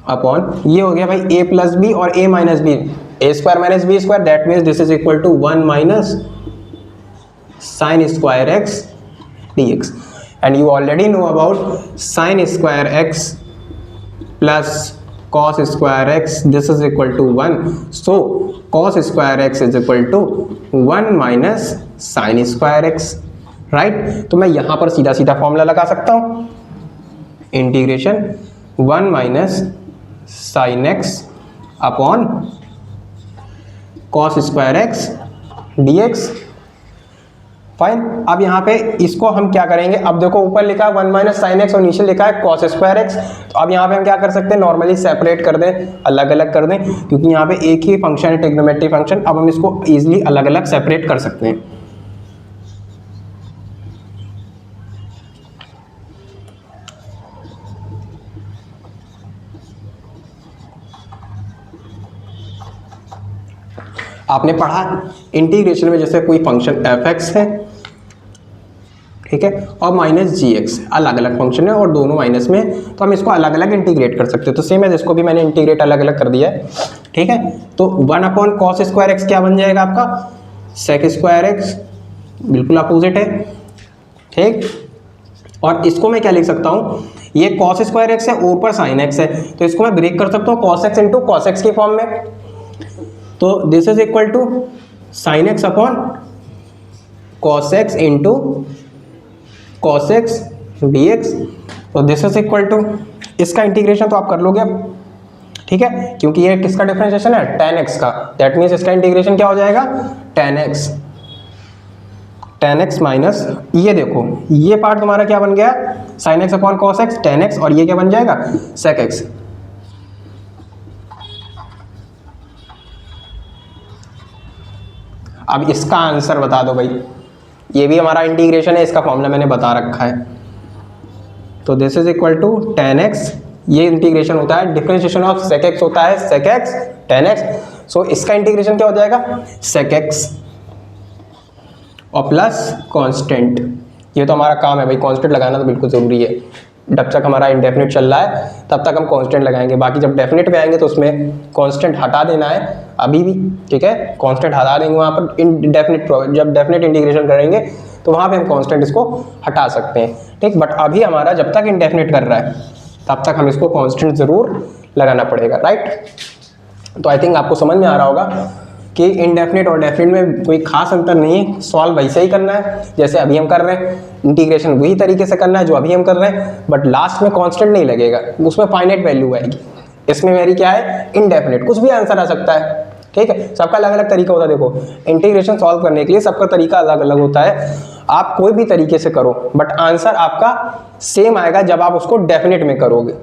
अपॉन ये हो गया भाई a प्लस बी और a minus b, a square minus B square, that means this is equal to 1 minus sine square x d x. And you already know about sine square x plus cos square x, this is equal to 1, so cos square x is equal to 1 minus sine square x, right. तो मैं यहाँ पर सीधा सीधा फॉर्मूला लगा सकता हूँ, integration 1 minus sign x upon cos square x d x, fine. अब यहाँ पे इसको हम क्या करेंगे, अब देखो ऊपर लिखा है 1 माइनस साइन एक्स और नीचे लिखा है cos स्क्वायर एक्स। तो अब यहाँ पे हम क्या कर सकते हैं, नॉर्मली सेपरेट कर दें, अलग अलग कर दें, क्योंकि यहाँ पे एक ही फंक्शन है ट्रिग्नोमेट्री फंक्शन। अब हम इसको इजीली अलग अलग सेपरेट कर सकते हैं। आपने पढ़ा इंटीग्रेशन में जैसे कोई फंक्शन एफ एक्स है, ठीक है, और माइनस जी एक्स, अलग अलग फंक्शन है और दोनों माइनस में, तो हम इसको अलग अलग इंटीग्रेट कर सकते हैं। तो सेम है, इसको भी मैंने इंटीग्रेट अलग अलग कर दिया है, ठीक है। तो 1 अपॉन कॉस स्क्वायर एक्स क्या बन जाएगा आपका, सेक स्क्वायर एक्स, बिल्कुल अपोजिट है, ठीक। और इसको मैं क्या लिख सकता हूँ, ये कॉस स्क्वायर एक्स है, ऊपर साइन एक्स है, तो इसको मैं ब्रेक कर सकता हूँ cos x into cos x की फॉर्म में। तो this is equal to sine x upon cos x into cos x d x. तो दिस इज इक्वल टू, इसका इंटीग्रेशन तो आप कर लोगे अब, ठीक है, क्योंकि ये किसका डिफरेंशिएशन है, tan x का, दैट मीन्स इसका इंटीग्रेशन क्या हो जाएगा, tan x माइनस, ये देखो ये पार्ट तुम्हारा क्या बन गया, sign x upon cos x tan x, और ये क्या बन जाएगा, sec x। अब इसका आंसर बता दो भाई, ये भी हमारा इंटीग्रेशन है, इसका फॉर्मूला मैंने बता रखा है। तो this is equal to tan x, ये इंटीग्रेशन होता है, डिफरेंशिएशन ऑफ sec x होता है sec x tan x। सो इसका इंटीग्रेशन क्या हो जाएगा, sec x और प्लस कांस्टेंट। ये तो हमारा काम है भाई, कांस्टेंट लगाना तो बिल्कुल ज़रूरी है। जब तक हमारा इंडेफिनिट चल रहा है तब तक हम कांस्टेंट लगाएंगे, बाकी जब डेफिनेट पे आएंगे तो उसमें कांस्टेंट हटा देना है अभी भी, ठीक है, कांस्टेंट हटा देंगे वहाँ पर। इनडेफिनिट, जब डेफिनेट इंटीग्रेशन करेंगे तो वहाँ पे हम कांस्टेंट इसको हटा सकते हैं, ठीक। बट अभी हमारा जब तक इंडेफिनिट कर रहा है तब तक हम इसको कांस्टेंट ज़रूर लगाना पड़ेगा, राइट। तो आई थिंक आपको समझ में आ रहा होगा कि इनडेफिनिट और डेफिनिट में कोई खास अंतर नहीं है, सॉल्व वैसे ही करना है जैसे अभी हम कर रहे हैं, इंटीग्रेशन वही तरीके से करना है जो अभी हम कर रहे हैं, बट लास्ट में कांस्टेंट नहीं लगेगा, उसमें फाइनाइट वैल्यू आएगी। इसमें मेरी क्या है, इनडेफिनिट, कुछ भी आंसर आ सकता है, ठीक है, सबका अलग अलग तरीका होता है। देखो इंटीग्रेशन सॉल्व करने के लिए सबका तरीका अलग अलग होता है, आप कोई भी तरीके से करो बट आंसर आपका सेम आएगा जब आप उसको डेफिनेट में करोगे,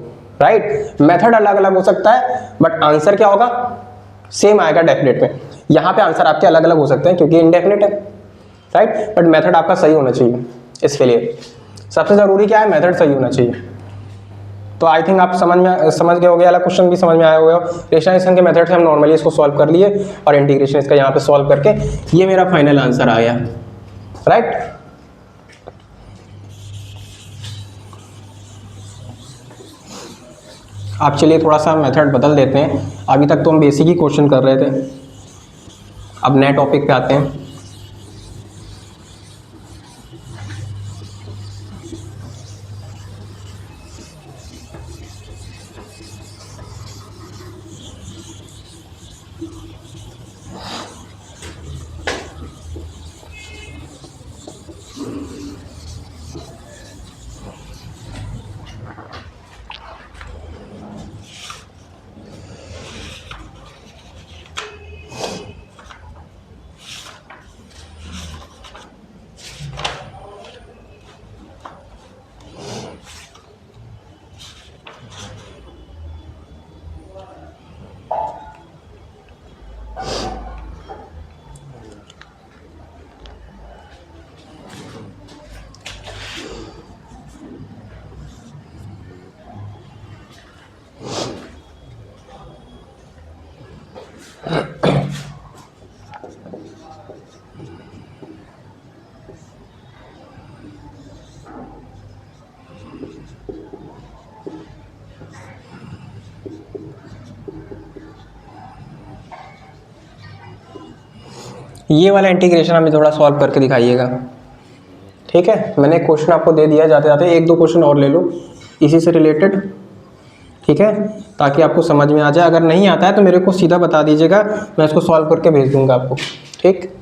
राइट। मेथड अलग अलग हो सकता है बट आंसर क्या होगा, सेम आएगा डेफिनेट में। यहाँ पे आंसर आपके अलग अलग हो सकते हैं क्योंकि इनडेफिनेट है, राइट, बट मेथड आपका सही होना चाहिए इसके लिए, सबसे ज़रूरी क्या है, मेथड सही होना चाहिए। तो आई थिंक आप समझ गए हो गया, वाला क्वेश्चन भी समझ में आया होगा। रेशनलाइजेशन के मेथड से हम नॉर्मली इसको सॉल्व कर लिए और इंटीग्रेशन इसका यहाँ पे सॉल्व करके ये मेरा फाइनल आंसर आ गया, राइट। आप चलिए थोड़ा सा मेथड बदल देते हैं। अभी तक तो हम बेसिक ही क्वेश्चन कर रहे थे, अब नए टॉपिक पे आते हैं। ये वाला इंटीग्रेशन हमें थोड़ा सॉल्व करके दिखाइएगा, ठीक है। मैंने क्वेश्चन आपको दे दिया, जाते जाते एक दो क्वेश्चन और ले लो इसी से रिलेटेड, ठीक है, ताकि आपको समझ में आ जाए। अगर नहीं आता है तो मेरे को सीधा बता दीजिएगा, मैं इसको सॉल्व करके भेज दूंगा आपको, ठीक।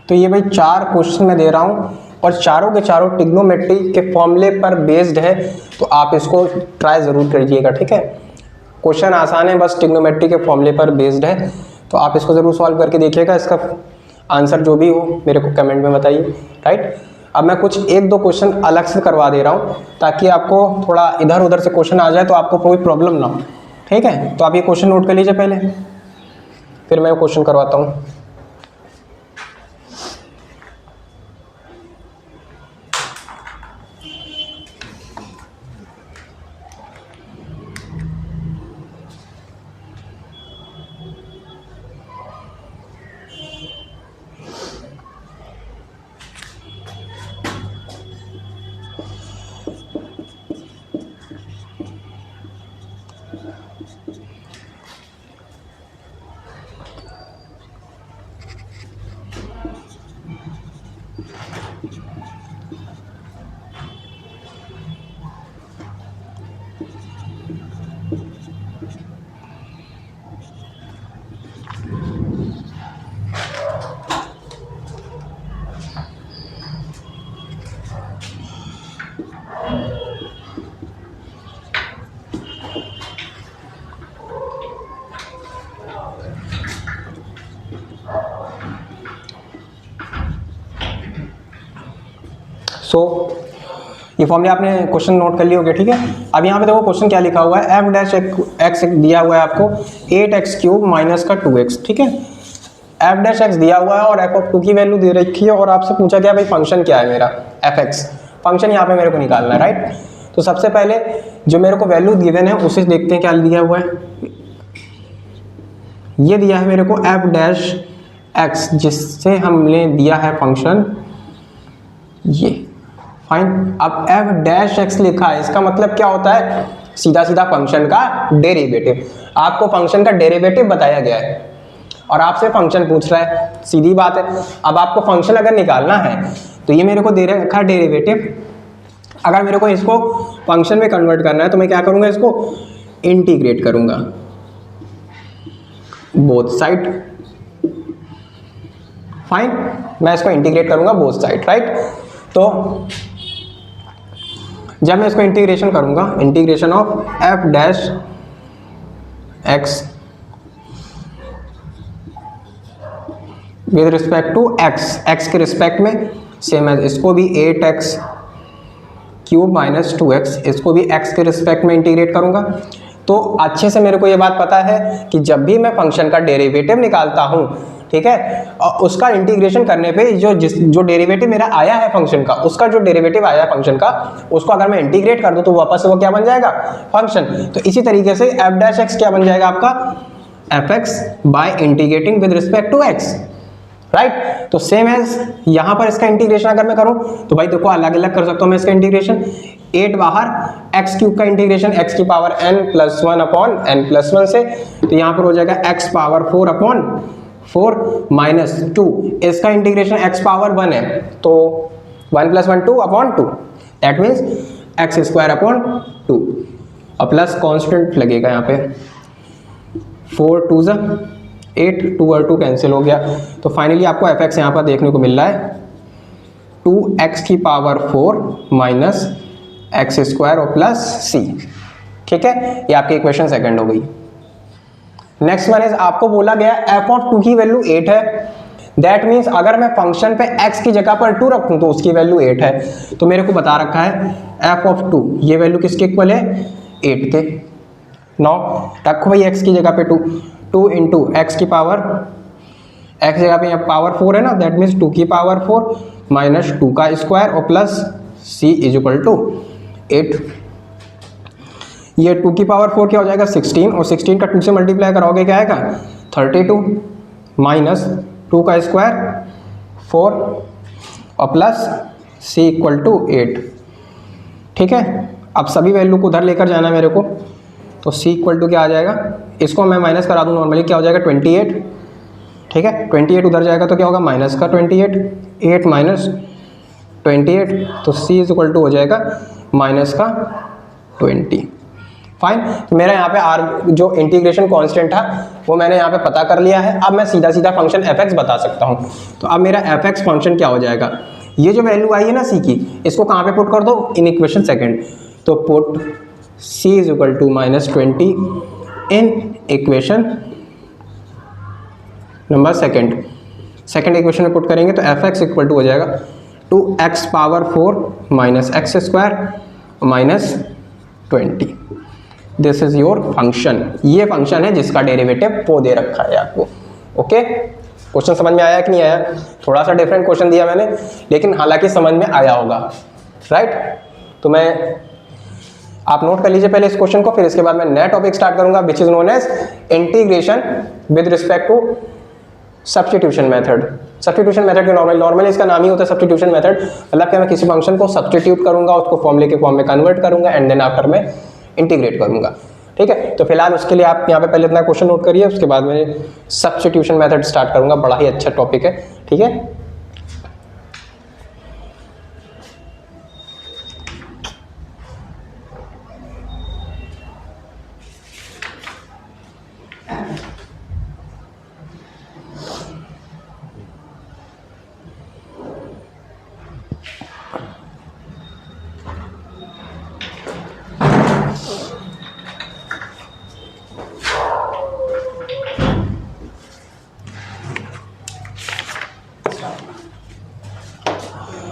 तो ये भाई 4 क्वेश्चन मैं दे रहा हूँ और चारों के चारों ट्रिग्नोमेट्री के फॉर्मूले पर बेस्ड है, तो आप इसको ट्राई ज़रूर करिएगा, ठीक है। क्वेश्चन आसान है, बस ट्रिग्नोमेट्री के फॉर्मूले पर बेस्ड है, तो आप इसको ज़रूर सॉल्व करके देखिएगा। इसका आंसर जो भी हो मेरे को कमेंट में बताइए, राइट। अब मैं कुछ एक दो क्वेश्चन अलग से करवा दे रहा हूँ ताकि आपको थोड़ा इधर उधर से क्वेश्चन आ जाए तो आपको कोई प्रॉब्लम ना हो, ठीक है। तो आप ये क्वेश्चन नोट कर लीजिए पहले, फिर मैं क्वेश्चन करवाता हूँ। ये फॉर्मूले आपने क्वेश्चन नोट कर लिए होंगे, ठीक है। अब यहाँ पे देखो क्वेश्चन क्या लिखा हुआ है, एफ डैश एक्स दिया हुआ है आपको 8x³ माइनस का 2x, ठीक है। एफ डैश एक्स दिया हुआ है और एफ ऑफ 2 की वैल्यू दे रखी है और आपसे पूछा गया भाई फंक्शन क्या है मेरा, एफ एक्स। फंक्शन यहाँ पे मेरे को निकालना है, राइट। तो सबसे पहले जो मेरे को वैल्यू गिवन है उसे देखते हैं क्या दिया हुआ है। ये दिया है मेरे को एफ डैश एक्स, जिससे हमने दिया है फंक्शन ये। फाइन, अब एफ डैश एक्स लिखा है, इसका मतलब क्या होता है, सीधा सीधा फंक्शन का डेरिवेटिव। आपको फंक्शन का डेरिवेटिव बताया गया है और आपसे फंक्शन पूछ रहा है, सीधी बात है। अब आपको फंक्शन अगर निकालना है तो ये मेरे को दे रखा है डेरिवेटिव। अगर मेरे को इसको फंक्शन में कन्वर्ट करना है तो मैं क्या करूंगा, इसको इंटीग्रेट करूंगा बोथ साइड। फाइन, मैं इसको इंटीग्रेट करूंगा बोथ साइड, राइट। तो जब मैं इसको इंटीग्रेशन करूंगा, integration of f dash x with respect to x, x के रिस्पेक्ट में सेम है, इसको भी 8x क्यूब माइनस 2x, इसको भी x के रिस्पेक्ट में इंटीग्रेट करूंगा। तो अच्छे से मेरे को ये बात पता है कि जब भी मैं फंक्शन का डेरिवेटिव निकालता हूं, ठीक है, और उसका इंटीग्रेशन करने पे जो डेरिवेटिव मेरा आया है फंक्शन का, उसका जो डेरिवेटिव आया है फंक्शन का, उसको अगर मैं इंटीग्रेट कर दूं तो वापस से वो क्या बन जाएगा, फंक्शन। तो इसी तरीके से एफ डैश एक्स क्या बन जाएगा आपका, f x by integrating with respect to x, right. तो सेम एज यहां पर इसका इंटीग्रेशन अगर मैं करूं तो भाई देखो अलग अलग कर सकता हूं मैं इसका इंटीग्रेशन। 8 बाहर, एक्स क्यूब का इंटीग्रेशन एक्स की power n plus 1 upon n plus 1 से, तो यहां पर हो जाएगा एक्स पावर 4 अपॉन 4 माइनस 2, इसका इंटीग्रेशन एक्स पावर 1 है तो 1 plus 1 2 upon 2, that means x square upon 2, और प्लस कॉन्स्टेंट लगेगा यहाँ पे 4 2 8, 2 और 2 कैंसिल हो गया। तो फाइनली आपको एफ एक्स यहाँ पर देखने को मिल रहा है 2x की पावर 4 माइनस एक्स स्क्वायर और प्लस c, ठीक है। ये आपकी इक्वेशन सेकंड हो गई। नेक्स्ट वन इज, आपको बोला गया f ऑफ 2 की वैल्यू 8 है, दैट मीन्स अगर मैं फंक्शन पे x की जगह पर 2 रखूं तो उसकी वैल्यू 8 है। तो मेरे को बता रखा है f ऑफ 2, ये वैल्यू किसके इक्वल है, 8 के। नाउ रखो भाई x की जगह पे 2 इंटू एक्स की पावर, x जगह पे यहाँ पावर 4 है ना, दैट मीन्स 2 की पावर 4 माइनस 2 का स्क्वायर और plus c is equal to 8। ये 2 की पावर 4 क्या हो जाएगा, 16, और 16 का 2 से मल्टीप्लाई करोगे क्या आएगा, 32 माइनस 2 का स्क्वायर 4 और प्लस c इक्वल टू 8, ठीक है। अब सभी वैल्यू को उधर लेकर जाना है मेरे को, तो c इक्वल टू क्या आ जाएगा, इसको मैं माइनस करा दूँ नॉर्मली, क्या हो जाएगा 28, ठीक है। 28 उधर जाएगा तो क्या होगा माइनस का 28, 8 माइनस 28, तो c इज इक्वल टू हो जाएगा माइनस का 20। फाइन, मेरा यहाँ पे r जो इंटीग्रेशन कांस्टेंट था वो मैंने यहाँ पे पता कर लिया है। अब मैं सीधा सीधा फंक्शन एफ एक्स बता सकता हूँ। तो अब मेरा एफ एक्स फंक्शन क्या हो जाएगा, ये जो वैल्यू आई है ना c की, इसको कहाँ पे पुट कर दो, इन इक्वेशन सेकेंड। तो put c is equal to minus 20 in equation number second equation में पुट करेंगे तो एफ एक्स इक्वल टू हो जाएगा 2x power 4 minus x square minus 20। This is your function. ये फंक्शन है जिसका डेरिवेटिव वो दे रखा है आपको। ओके, क्वेश्चन समझ में आया कि नहीं आया, थोड़ा सा डिफरेंट क्वेश्चन दिया मैंने, लेकिन हालांकि समझ में आया होगा, राइट। तो मैं आप नोट कर लीजिए पहले इस क्वेश्चन को, फिर इसके बाद मैं नया टॉपिक स्टार्ट करूंगा which is known as integration with respect to substitution method. Substitution method के नॉर्मली इसका नाम ही होता है सब्स्टिट्यूशन मेथड, मतलब कि मैं किसी फंक्शन को सब्स्टिट्यूट करूंगा, उसको फॉर्मूले के फॉर्म में कन्वर्ट करूंगा एंड देन आफ्टर मैं इंटीग्रेट करूंगा, ठीक है। तो फिलहाल उसके लिए आप यहाँ पे पहले अपना क्वेश्चन नोट करिए, उसके बाद मैं सब्स्टिट्यूशन मेथड स्टार्ट करूंगा। बड़ा ही अच्छा टॉपिक है, ठीक है।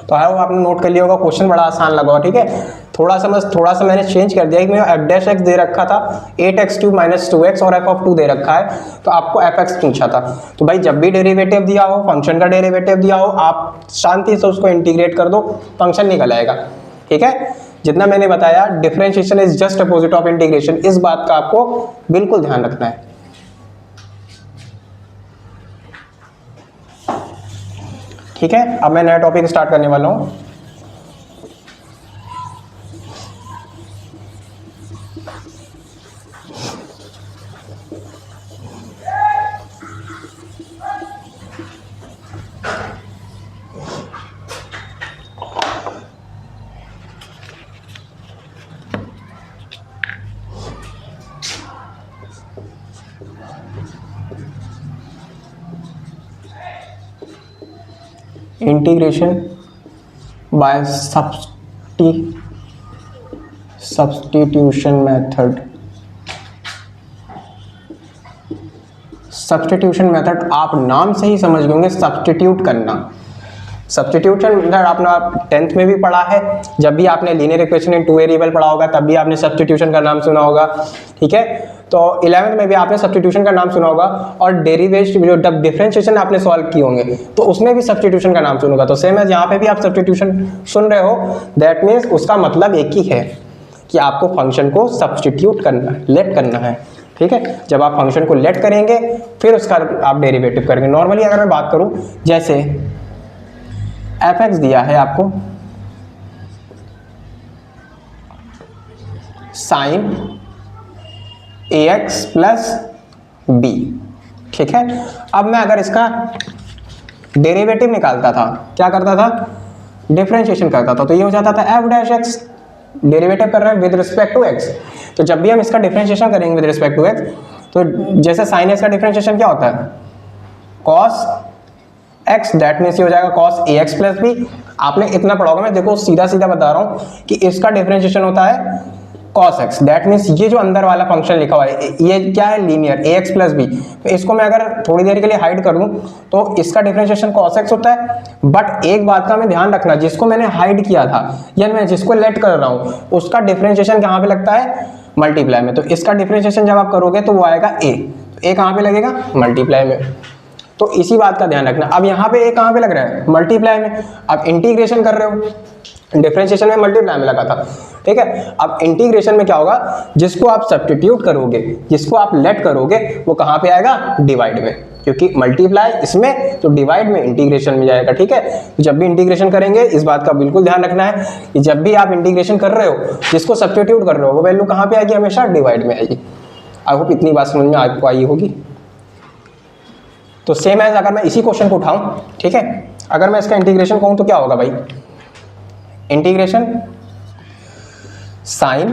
तो आई आपने नोट कर लिया होगा, क्वेश्चन बड़ा आसान लगा, ठीक है। थोड़ा सा मैंने चेंज कर दिया कि मैं एफ डैश एक्स दे रखा था 8x क्यूब माइनस 2x और एफ ऑफ 2 दे रखा है, तो आपको एफ एक्स पूछा था। तो भाई जब भी डेरिवेटिव दिया हो, फंक्शन का डेरिवेटिव दिया हो, आप शांति से उसको इंटीग्रेट कर दो, फंक्शन निकल आएगा, ठीक है। जितना मैंने बताया differentiation is just opposite of integration, इस बात का आपको बिल्कुल ध्यान रखना है। ठीक है, अब मैं नया टॉपिक स्टार्ट करने वाला हूं। Integration by substitution method. Substitution method आप नाम से ही समझ गए होंगे, सब्स्टिट्यूट करना। सब्स्टिट्यूशन मेथड आपने 10th में भी पढ़ा है, जब भी आपने लीनियर इक्वेशन इन 2 वेरिएबल पढ़ा होगा तब भी आपने सब्स्टिट्यूशन का नाम सुना होगा। ठीक है, तो 11th में भी आपने सब्स्टिट्यूशन का नाम सुना होगा, और डेरिवेटिव जो डिफरेंशिएशन आपने सॉल्व किए होंगे तो उसमें भी सब्स्टिट्यूशन का नाम सुनोगा। तो सेम एज यहाँ पे भी आप सब्स्टिट्यूशन सुन रहे हो, दैट मीन्स उसका मतलब एक ही है कि आपको फंक्शन को सब्स्टिट्यूट करना है, लेट करना है। ठीक है, जब आप फंक्शन को लेट करेंगे फिर उसका आप डेरिवेटिव करेंगे। नॉर्मली अगर मैं बात करूं, जैसे f(x) दिया है आपको sin ax प्लस b। ठीक है, अब मैं अगर इसका डेरिवेटिव निकालता था, क्या करता था, डिफरेंशिएशन करता था, तो ये हो जाता था f'(x), डेरिवेटिव कर रहे हैं विद रिस्पेक्ट टू x। तो जब भी हम इसका डिफरेंशिएशन करेंगे विद रिस्पेक्ट टू x, तो जैसे sin x का डिफरेंशिएशन क्या होता है, cos x, दैट मीन्स ये हो जाएगा cos ax प्लस b। आपने इतना पढ़ा होगा, मैं देखो सीधा सीधा बता रहा हूं कि इसका डिफरेंशिएशन होता है cos x, दैट मीन्स ये जो अंदर वाला फंक्शन लिखा हुआ है ये क्या है, लीनियर ax प्लस b। तो इसको मैं अगर थोड़ी देर के लिए हाइड कर दूं तो इसका डिफरेंशिएशन cos x होता है। बट एक बात का मैं ध्यान रखना, जिसको मैंने हाइड किया था या मैं जिसको लेट कर रहा हूं उसका डिफरेंशिएशन कहां पे लगता है, मल्टीप्लाई में। तो इसका डिफरेंशिएशन जब आप करोगे तो वो आएगा a, तो a कहां पे लगेगा, मल्टीप्लाई में। तो इसी बात का ध्यान रखना। अब यहाँ पे a कहां पे लग रहा है, मल्टीप्लाई में। अब इंटीग्रेशन कर रहे हो, डिफरेंशिएशन में मल्टीप्लाई में लगा था। ठीक है, अब इंटीग्रेशन में क्या होगा, जिसको आप सब्स्टिट्यूट करोगे, जिसको आप लेट करोगे, वो कहां पे आएगा, डिवाइड में, क्योंकि मल्टीप्लाई इसमें तो डिवाइड में इंटीग्रेशन में जाएगा। ठीक है, तो जब भी इंटीग्रेशन करेंगे इस बात का बिल्कुल ध्यान रखना है कि जब भी आप इंटीग्रेशन कर रहे हो, जिसको सब्स्टिट्यूट कर रहे हो, वो वैल्यू कहां पे आएगी, हमेशा डिवाइड में आएगी। आई होप इतनी बात समझ में आपको आई होगी। तो सेम एज अगर मैं इसी क्वेश्चन को उठाऊं, ठीक है, अगर मैं इसका इंटीग्रेशन कहूं तो क्या होगा भाई, integration sin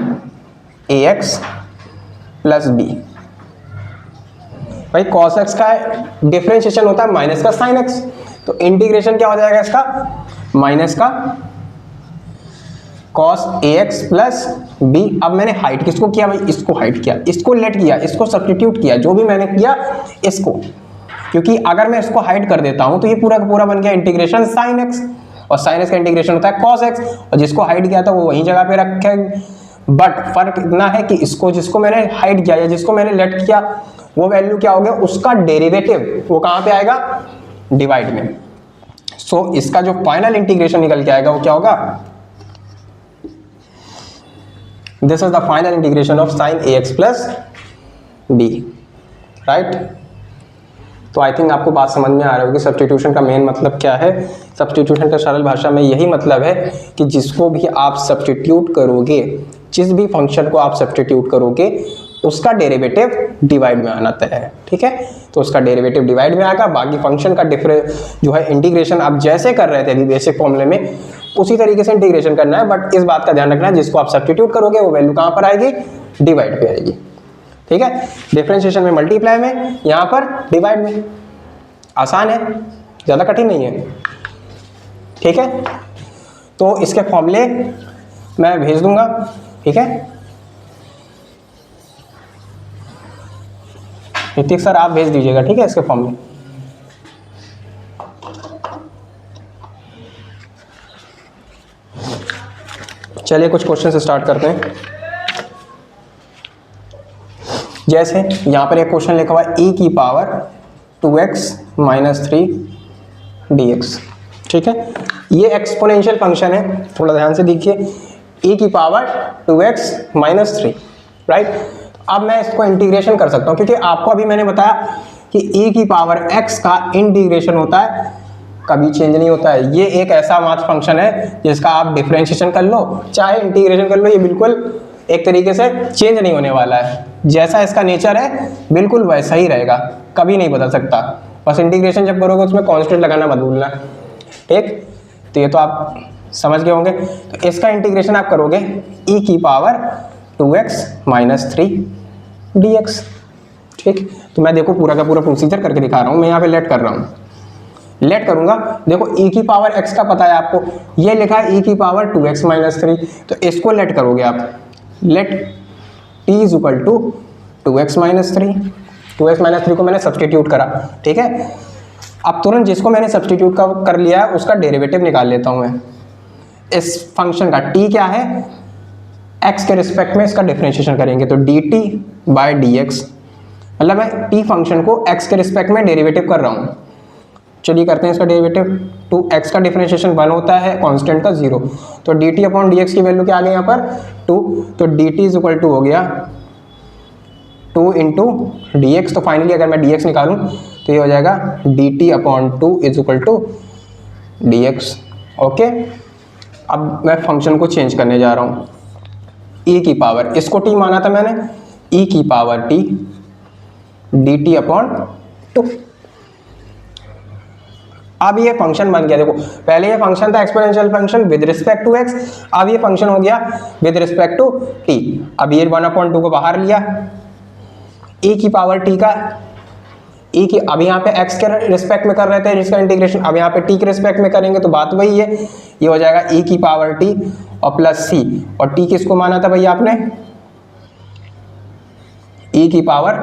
ax plus b। भाई cos x का डिफरेंशिएशन होता है माइनस का sin x, तो इंटीग्रेशन क्या हो जाएगा इसका, माइनस का cos ax प्लस b। अब मैंने हाइट किसको किया भाई, इसको हाइट किया, इसको लेट किया, इसको सब्स्टिट्यूट किया, जो भी मैंने किया इसको, क्योंकि अगर मैं इसको हाइड कर देता हूं तो ये पूरा का पूरा बन गया इंटीग्रेशन sin x, और sin x का इंटीग्रेशन होता है cos x, और जिसको हाइड किया था वो वही जगह पे रखे। बट फर्क इतना है कि इसको, जिसको मैंने हाइड किया या जिसको मैंने लेट किया, वो वैल्यू क्या हो गया, उसका डेरिवेटिव वो कहां पे आएगा, डिवाइड में। सो इसका जो फाइनल इंटीग्रेशन निकल के आएगा वो क्या होगा, this is the final integration of sin ax plus b, right. तो आई थिंक आपको बात समझ में आ रही होगी सब्स्टिट्यूशन का मेन मतलब क्या है। सब्स्टिट्यूशन का सरल भाषा में यही मतलब है कि जिसको भी आप सब्स्टिट्यूट करोगे, जिस भी फंक्शन को आप सब्स्टिट्यूट करोगे, उसका डेरिवेटिव डिवाइड में आना तय है। ठीक है, तो उसका डेरिवेटिव डिवाइड में आएगा, बाकी फंक्शन का जो है इंटीग्रेशन आप जैसे कर रहे थे अभी बेसिक फॉर्मूले में, उसी तरीके से इंटीग्रेशन करना है। बट इस बात का ध्यान रखना है, जिसको आप सब्स्टिट्यूट करोगे वो वैल्यू कहां पर आएगी, डिवाइड पे आएगी। ठीक है, डिफरेंशिएशन में मल्टीप्लाई में, यहां पर डिवाइड में। आसान है, ज्यादा कठिन नहीं है। ठीक है, तो इसके फॉर्मूले मैं भेज दूंगा। ठीक है, ऋतिक सर आप भेज दीजिएगा। ठीक है, इसके फॉर्मूले। चलिए कुछ क्वेश्चन से स्टार्ट करते हैं। जैसे यहां पर एक क्वेश्चन लिखा हुआ है e की पावर 2x माइनस 3 dx। ठीक है, ये एक्सपोनेंशियल फंक्शन है, थोड़ा ध्यान से देखिए। e की पावर 2x माइनस 3, राइट। अब मैं इसको इंटीग्रेशन कर सकता हूँ, क्योंकि आपको अभी मैंने बताया कि e की पावर x का इंटीग्रेशन होता है, कभी चेंज नहीं होता है। ये एक ऐसा मास फंक्शन है जिसका आप डिफरेंशिएशन कर लो चाहे इंटीग्रेशन कर लो, ये बिल्कुल एक तरीके से चेंज नहीं होने वाला है। जैसा इसका नेचर है बिल्कुल वैसा ही रहेगा, कभी नहीं बदल सकता। बस इंटीग्रेशन जब करोगे उसमें कांस्टेंट लगाना मत भूलना, ठीक। तो ये तो आप समझ गए होंगे। तो इसका इंटीग्रेशन आप करोगे e की पावर 2x माइनस 3 dx, ठीक। तो मैं देखो पूरा का पूरा प्रोसीजर करके दिखा रहा हूँ। मैं यहाँ पे लेट कर रहा हूँ, लेट करूंगा। देखो e की पावर x का पता है आपको, ये लिखा है e की पावर 2x माइनस 3, तो इसको लेट करोगे आप। Let t is equal to 2x minus 3, 2x minus 3 को मैंने सब्सटीट्यूट करा, ठीक है। अब तुरंत जिसको मैंने सब्सटीट्यूट कर लिया है उसका डेरिवेटिव निकाल लेता हूं मैं। इस फंक्शन का t क्या है, x के रिस्पेक्ट में इसका डिफरेंशिएशन करेंगे, तो dt बाय dx, मतलब मैं t फंक्शन को x के रिस्पेक्ट में डेरिवेटिव कर रहा हूं। चलिए करते हैं इसका डेरिवेटिव। 2x का डिफरेंशिएशन 1 होता है, कांस्टेंट का 0, तो dt अपॉन dx की वैल्यू क्या आ गई यहाँ पर 2, तो dt इज इक्वल टू हो गया 2 इंटू dx। तो फाइनली अगर मैं dx निकालूं तो ये हो जाएगा dt upon 2 is equal to dx, okay. अब मैं फंक्शन को चेंज करने जा रहा हूँ, e की पावर, इसको t माना था मैंने, e की पावर t dt अपॉन 2। अब ये फंक्शन बन गया। देखो पहले ये फंक्शन था exponential function with respect to x, अब ये फंक्शन हो गया विद रिस्पेक्ट टू t। अब ये 1/2 को बाहर लिया, e की पावर t का, e की, अब यहाँ पे x के रिस्पेक्ट में कर रहे थे जिसका इंटीग्रेशन, अब यहाँ पे t के रिस्पेक्ट में करेंगे तो बात वही है, ये हो जाएगा e की पावर t और प्लस c, और t किसको माना था भैया आपने, e की पावर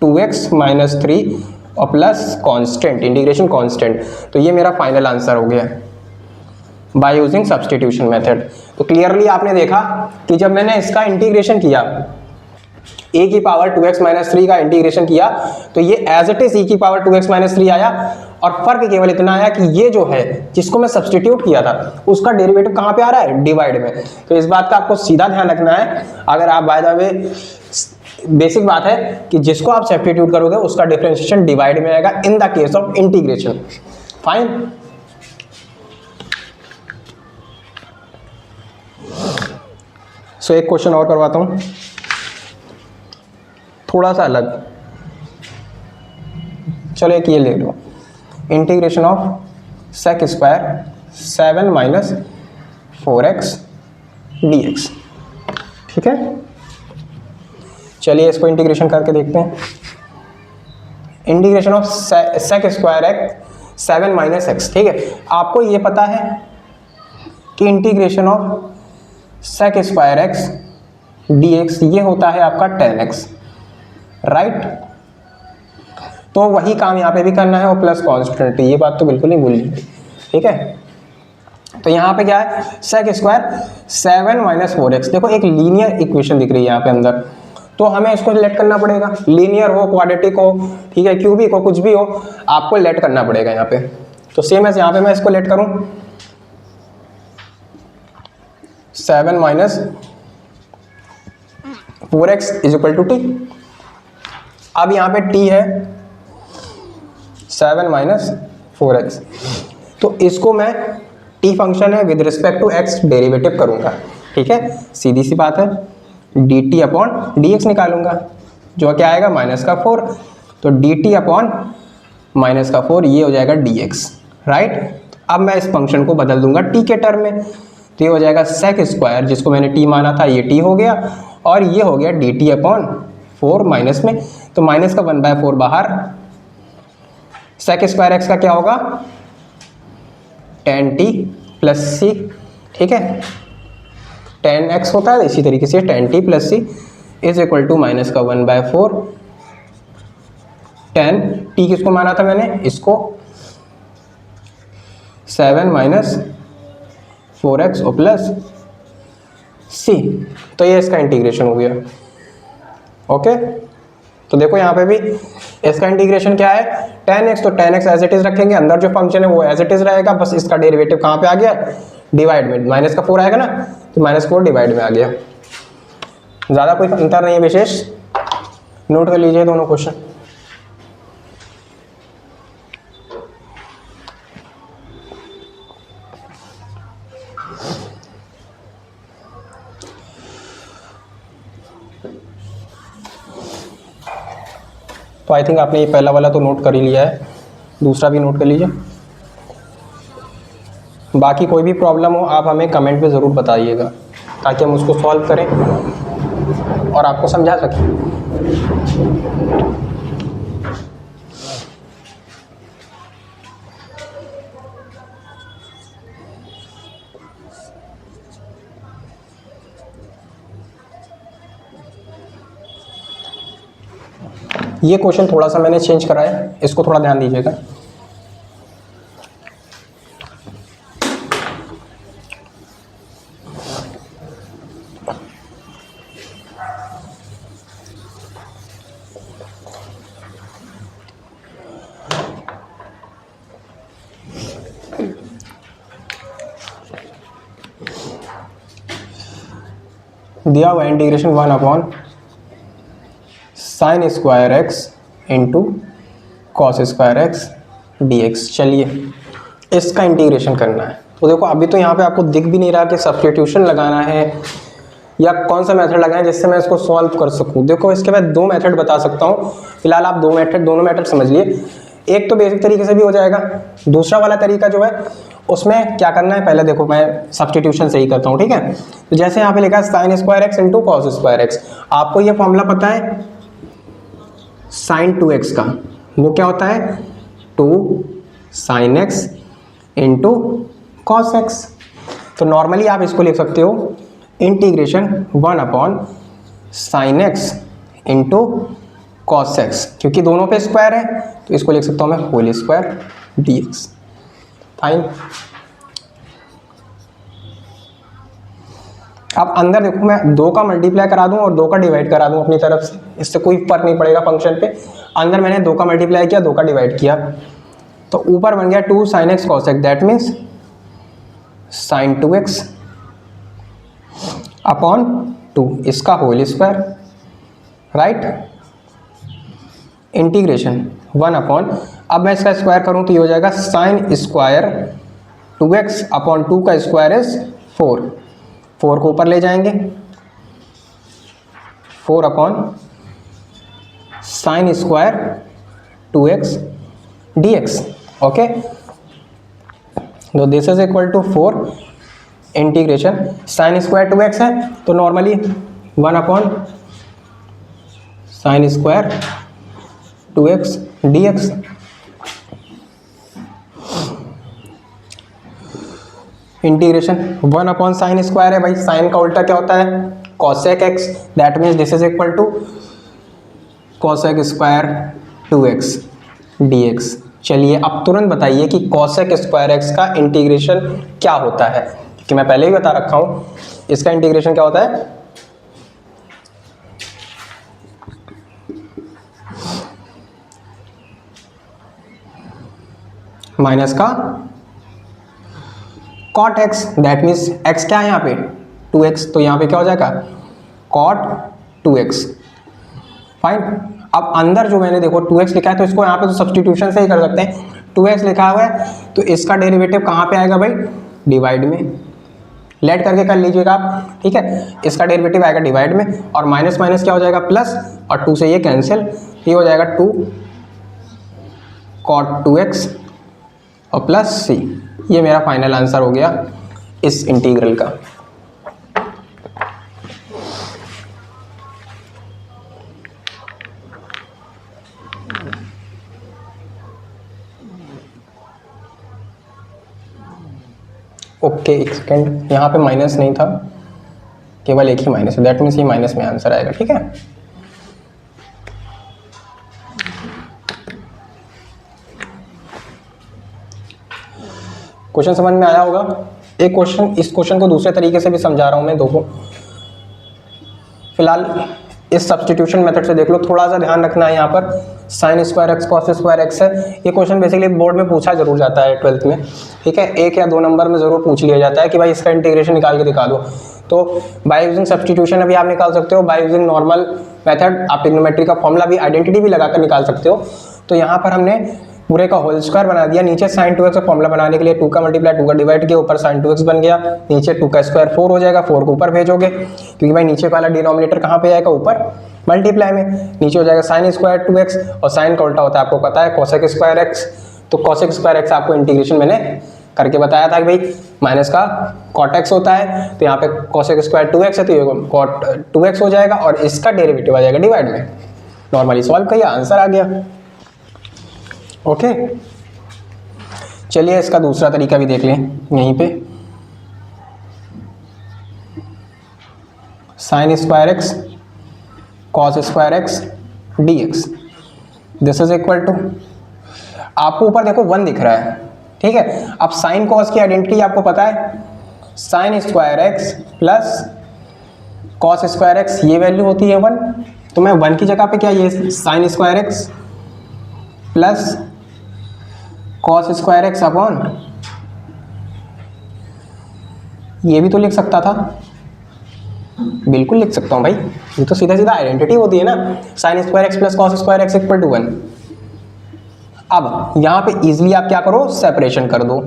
2x माइनस 3 और प्लस कांस्टेंट, इंटीग्रेशन कांस्टेंट। तो ये मेरा फाइनल आंसर हो गया बाय यूजिंग सब्स्टिट्यूशन मेथड। तो क्लियरली आपने देखा कि जब मैंने इसका इंटीग्रेशन किया, a की पावर 2x माइनस 3 का इंटीग्रेशन किया, तो ये एज इट इज e की पावर 2x माइनस 3 आया, और फर्क केवल इतना आया कि ये जो है जिसको मैं सब्स्टिट्यूट किया था उसका डेरिवेटिव कहाँ पे आ रहा है, डिवाइड में। तो इस बात का आपको सीधा ध्यान रखना है। अगर आप बाय द वे, बेसिक बात है कि जिसको आप सब्स्टिट्यूट करोगे उसका डिफरेंशिएशन डिवाइड में आएगा in the case of integration, fine. So एक क्वेश्चन और करवाता हूं, थोड़ा सा अलग। चलो एक ये ले लो, integration of sec square 7 minus 4x dx, ठीक है। चलिए इसको इंटीग्रेशन करके देखते हैं। Integration of sec square x 7 minus x, ठीक है। आपको ये पता है कि integration of sec square x dx ये होता है आपका 10x, राइट। तो वही काम यहाँ पे भी करना है, और प्लस कॉन्स्टेंट, ये बात तो बिल्कुल नहीं भूलनी, ठीक है। तो यहाँ पे क्या है, सेक स्क्वायर 7 माइनस 4x, देखो एक लीनियर इक्वेशन दिख रही है यहाँ पे अंदर, तो हमें इसको लेट करना पड़ेगा, लीनियर हो, क्वाड्रेटिक हो, ठीक है, क्यूबिक हो, कुछ भी हो, आपको लेट करना पड़ेगा यहाँ पे। तो सेम एज यहाँ पे मैं इसको लेट करूँ, 7 minus 4x is equal to t। अब यहाँ पे t है 7 माइनस 4x, तो इसको मैं t फंक्शन है with respect to x derivative करूंगा, ठीक है। सीधी सी बात है, dt अपॉन dx निकालूंगा, जो क्या आएगा माइनस का 4, तो dt अपॉन माइनस का 4 ये हो जाएगा dx, राइट। अब मैं इस फंक्शन को बदल दूंगा t के टर्म में, तो ये हो जाएगा सेक स्क्वायर, जिसको मैंने t माना था ये t हो गया, और ये हो गया dt अपॉन 4 माइनस में, तो माइनस का 1/4 बाहर, सेक स्क्वायर एक्स का क्या होगा 10t प्लस c, ठीक है, 10x होता है, इसी तरीके से 10t plus c is equal to minus का 1/4 10t, किसको माना था मैंने, इसको 7 माइनस 4x और प्लस c, तो ये इसका इंटीग्रेशन हो गया, ओके। तो देखो यहाँ पे भी इसका इंटीग्रेशन क्या है 10x, तो 10x एज इट इज रखेंगे, अंदर जो फंक्शन है वो एज इट इज रहेगा, बस इसका डेरिवेटिव कहाँ पे आ गया डिवाइड में, माइनस का 4 आएगा ना, तो -4 डिवाइड में आ गया। ज़्यादा कोई अंतर नहीं है विशेष, नोट कर लीजिए दोनों क्वेश्चन। तो आई थिंक आपने ये पहला वाला तो नोट कर ही लिया है, दूसरा भी नोट कर लीजिए। बाकी कोई भी प्रॉब्लम हो आप हमें कमेंट पे ज़रूर बताइएगा, ताकि हम उसको सॉल्व करें और आपको समझा सकें। ये क्वेश्चन थोड़ा सा मैंने चेंज करा है, इसको थोड़ा ध्यान दीजिएगा। दिया हुआ integration 1 sin square x into cos square x dx। चलिए इसका इंटीग्रेशन करना है। तो देखो अभी तो यहाँ पे आपको दिख भी नहीं रहा कि सब्स्टिट्यूशन लगाना है या कौन सा मेथड लगाएं जिससे मैं इसको सॉल्व कर सकूँ। देखो इसके बाद 2 मेथड बता सकता हूँ, फिलहाल आप दोनों मेथड समझ लिए। एक तो बेसिक तरीके से भी हो जाएगा, दूसरा वाला तरीका जो है उसमें क्या करना है, पहले देखो मैं सब्स्टिट्यूशन से ही करता हूँ, ठीक है। तो जैसे यहाँ पे लिखा है sign square x into cos square x, आपको ये फॉर्मूला पता है साइन 2x का, वो क्या होता है 2 sin x into cos x. तो नॉर्मली आप इसको लिख सकते हो integration 1 sin x into cos x, क्योंकि दोनों पे स्क्वायर है तो इसको लिख सकता हूँ मैं होल स्क्वायर dx। फाइन। अब अंदर देखो मैं 2 का मल्टीप्लाई करा दूं और 2 का डिवाइड करा दूं अपनी तरफ से, इससे कोई फर्क नहीं पड़ेगा फंक्शन पे। अंदर मैंने 2 का मल्टीप्लाई किया, 2 का डिवाइड किया, तो ऊपर बन गया 2 sin x cos x, that means sin 2x upon 2, इसका होल स्क्वायर, राइट। इंटीग्रेशन 1 अब मैं इसका स्क्वायर करूं तो ये हो जाएगा साइन स्क्वायर 2x अपॉन 2 का स्क्वायर इज 4, 4 को ऊपर ले जाएंगे, 4 upon sine square 2x dx। Okay, तो this is equal to 4 integration sine square 2x है तो normally 1 upon sine square 2x dx। Integration 1 upon sine square है भाई, साइन का उल्टा क्या होता है cosec X, that means this is equal to cosec square 2x dx। चलिए अब तुरंत बताइए कि कॉसेक स्क्वायर एक्स का इंटीग्रेशन क्या होता है, क्योंकि मैं पहले ही बता रखा हूं इसका इंटीग्रेशन क्या होता है। माइनस का cot x, that means x क्या है यहाँ पे 2x, तो यहाँ पे क्या हो जाएगा कॉट 2x। फाइन। अब अंदर जो मैंने देखो 2x लिखा है तो इसको यहाँ पे तो सब्स्टिट्यूशन से ही कर सकते हैं, 2x लिखा हुआ है तो इसका डेरिवेटिव कहाँ पे आएगा भाई डिवाइड में, लेट करके कर लीजिएगा आप, ठीक है। इसका डेरिवेटिव आएगा डिवाइड में और माइनस माइनस क्या हो जाएगा प्लस, और 2 से ये कैंसिल, ये हो जाएगा 2 कॉट 2x और प्लस c। ये मेरा फाइनल आंसर हो गया इस इंटीग्रल का। ओके एक सेकेंड, यहाँ पे माइनस नहीं था, केवल एक ही माइनस है, दैट मीन्स ये माइनस में आंसर आएगा, ठीक है। क्वेश्चन समझ में आया होगा। एक क्वेश्चन, इस क्वेश्चन को दूसरे तरीके से भी समझा रहा हूं मैं, देखो फिलहाल इस सब्सटीट्यूशन मेथड से देख लो, थोड़ा सा ध्यान रखना है यहाँ पर sign square x cos square x है। ये क्वेश्चन बेसिकली बोर्ड में पूछा जरूर जाता है 12th में, ठीक है, 1 या 2 नंबर में जरूर पूछ लिया जाता है कि भाई इसका इंटीग्रेशन निकाल के दिखा दो। तो बाय यूजिंग सब्सटीट्यूशन अभी आप निकाल सकते हो, बाय यूजिंग नॉर्मल मेथड आप ट्रिग्नोमेट्री का फॉर्मूला भी आइडेंटिटी भी लगाकर निकाल सकते हो। तो यहाँ पर हमने पूरे का होल स्क्वायर बना दिया, नीचे साइन 2x का फॉर्मूला बनाने के लिए 2 का मल्टीप्लाई 2 का डिवाइड किया, ऊपर साइन 2x बन गया, नीचे 2 का स्क्वायर 4 हो जाएगा, 4 को ऊपर भेजोगे क्योंकि भाई नीचे वाला डिनोमिनेटर कहाँ पे आएगा, ऊपर मल्टीप्लाई में, नीचे हो जाएगा साइन स्क्वायर 2x और साइन का उल्टा होता है आपको पता है कोसेक स्क्वायर x। तो कोसेक स्क्वायर x आपको इंटीग्रेशन मैंने करके बताया था कि भाई माइनस का कॉट x होता है, तो यहाँ पे कोसेक स्क्वायर 2x है तो ये कॉट 2x हो जाएगा और इसका डेरिवेटिव आ जाएगा डिवाइड में। नॉर्मली सॉल्व किया, आंसर आ गया। ओके, चलिए इसका दूसरा तरीका भी देख लें यहीं पे। Sine square x cos square x d x, this is equal to, आपको ऊपर देखो 1 दिख रहा है, ठीक है। अब साइन कॉस की आइडेंटिटी आपको पता है, sign square x plus cos square x, ये वैल्यू होती है 1। तो मैं 1 की जगह पे क्या, ये sign square x plus cos square x upon, ये भी तो लिख सकता था, बिल्कुल लिख सकता हूं भाई, ये तो सीधा सीधा आइडेंटिटी होती है ना, sine square x plus cos square x equal to 1। अब यहां पे इजीली आप क्या करो, सेपरेशन कर दो।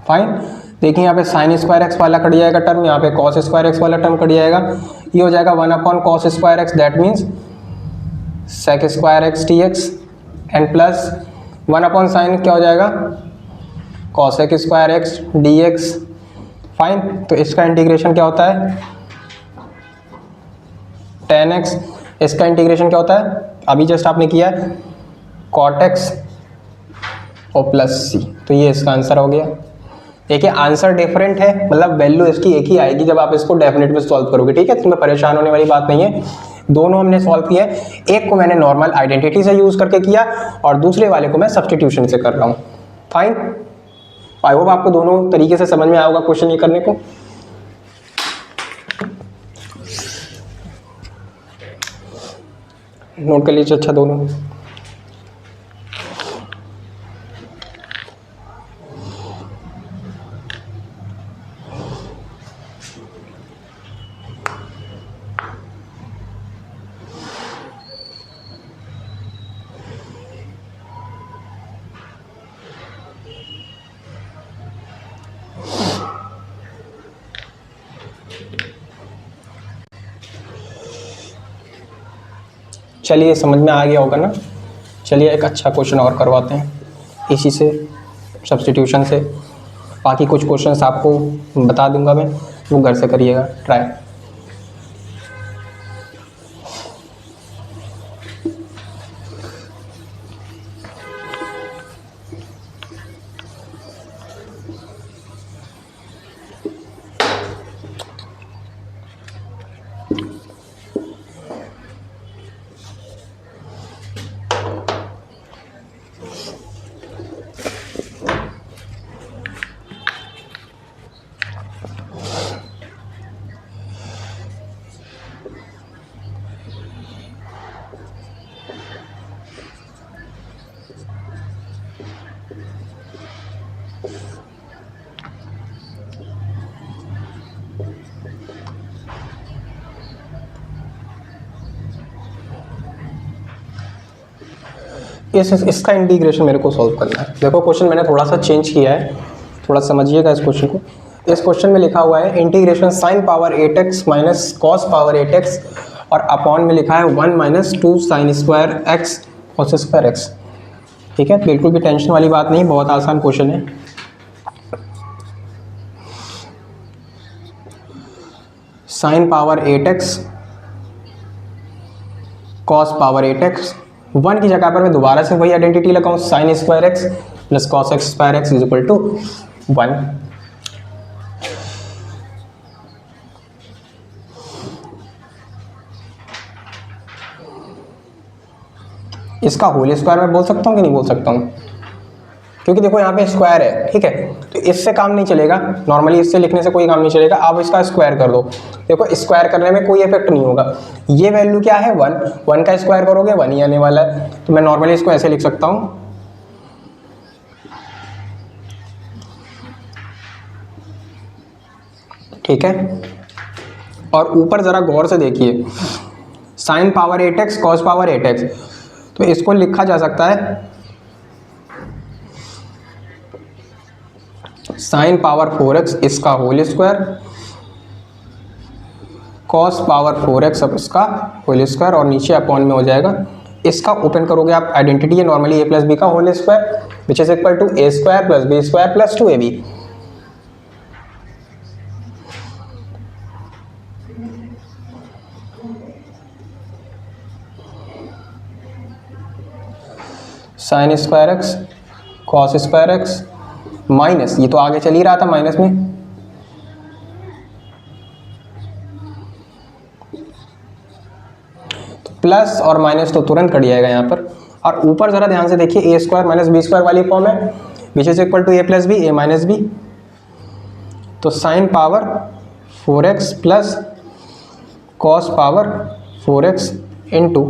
फाइन, देखिए यहाँ पे साइन स्क्वायर एक्स वाला कट जाएगा टर्म, यहाँ पे कॉस स्क्वायर एक्स वाला टर्म कट जाएगा, ये हो जाएगा 1 upon cos square x, that means sec square x d x and plus 1 upon sine क्या हो जाएगा, cosec square x d x. Fine, तो इसका इंटीग्रेशन क्या होता है, tan x, इसका इंटीग्रेशन क्या होता है, अभी जस्ट आपने किया है cot x और प्लस c, तो ये इसका आंसर हो गया। देखिए आंसर डिफरेंट है, मतलब वैल्यू इसकी एक ही आएगी जब आप इसको डेफिनेट में सॉल्व करोगे, ठीक है, इसमें परेशान होने वाली बात नहीं है। दोनों हमने सॉल्व किया है, एक को मैंने नॉर्मल आइडेंटिटी से यूज करके किया और दूसरे वाले को मैं सब्स्टिट्यूशन से कर रहा हूँ। फाइन, आई होप आपको दोनों तरीके से समझ में आया होगा क्वेश्चन ये करने को। नोट कर लीजिए अच्छा दोनों। चलिए समझ में आ गया होगा ना। चलिए एक अच्छा क्वेश्चन और करवाते हैं इसी से, सब्स्टिट्यूशन से। बाकी कुछ क्वेश्चंस आपको बता दूंगा मैं, वो घर से करिएगा ट्राई। इसका इंटीग्रेशन मेरे को सॉल्व करना है। देखो क्वेश्चन मैंने थोड़ा सा चेंज किया है, थोड़ा समझिएगा इस क्वेश्चन को। इस क्वेश्चन में लिखा हुआ है integration sine power 8x minus cos power 8x और अपॉन में लिखा है 1 minus 2 sine square x cos square x. ठीक है, बिल्कुल भी टेंशन वाली बात नहीं, बहुत आसान क्वेश्चन है। Sine power 8x cos power 8x, 1 की जगह पर मैं दोबारा से वही आइडेंटिटी लगाऊं, sine square x plus cos x square x is equal to 1। इसका होल स्क्वायर मैं बोल सकता हूँ कि नहीं बोल सकता हूँ? क्योंकि देखो यहाँ पे स्क्वायर है, ठीक है, तो इससे काम नहीं चलेगा, नॉर्मली इससे लिखने से कोई काम नहीं चलेगा। आप इसका स्क्वायर कर दो, देखो स्क्वायर करने में कोई इफेक्ट नहीं होगा। ये वैल्यू क्या है 1, 1 का स्क्वायर करोगे 1 ही आने वाला है, तो मैं नॉर्मली इसको ऐसे लिख सकता हूँ, ठीक है। और ऊपर जरा गौर से देखिए, sine power 8x cos power 8x, तो इसको लिखा जा सकता है साइन पावर 4x इसका whole square, cos power 4x अब इसका होल स्क्वायर, और नीचे अपॉन में हो जाएगा, इसका ओपन करोगे आप, आइडेंटिटी है नॉर्मली a प्लस बी का whole square which is equal to a square plus b square plus 2ab। Sine square x cos square x minus, ये तो आगे चल ही रहा था माइनस में, तो प्लस और माइनस तो तुरंत कट जाएगा यहाँ पर। और ऊपर जरा ध्यान से देखिए, A square minus B square वाली फॉर्म है which is equal to A plus B, A minus B, तो sine power 4x plus cos power 4x into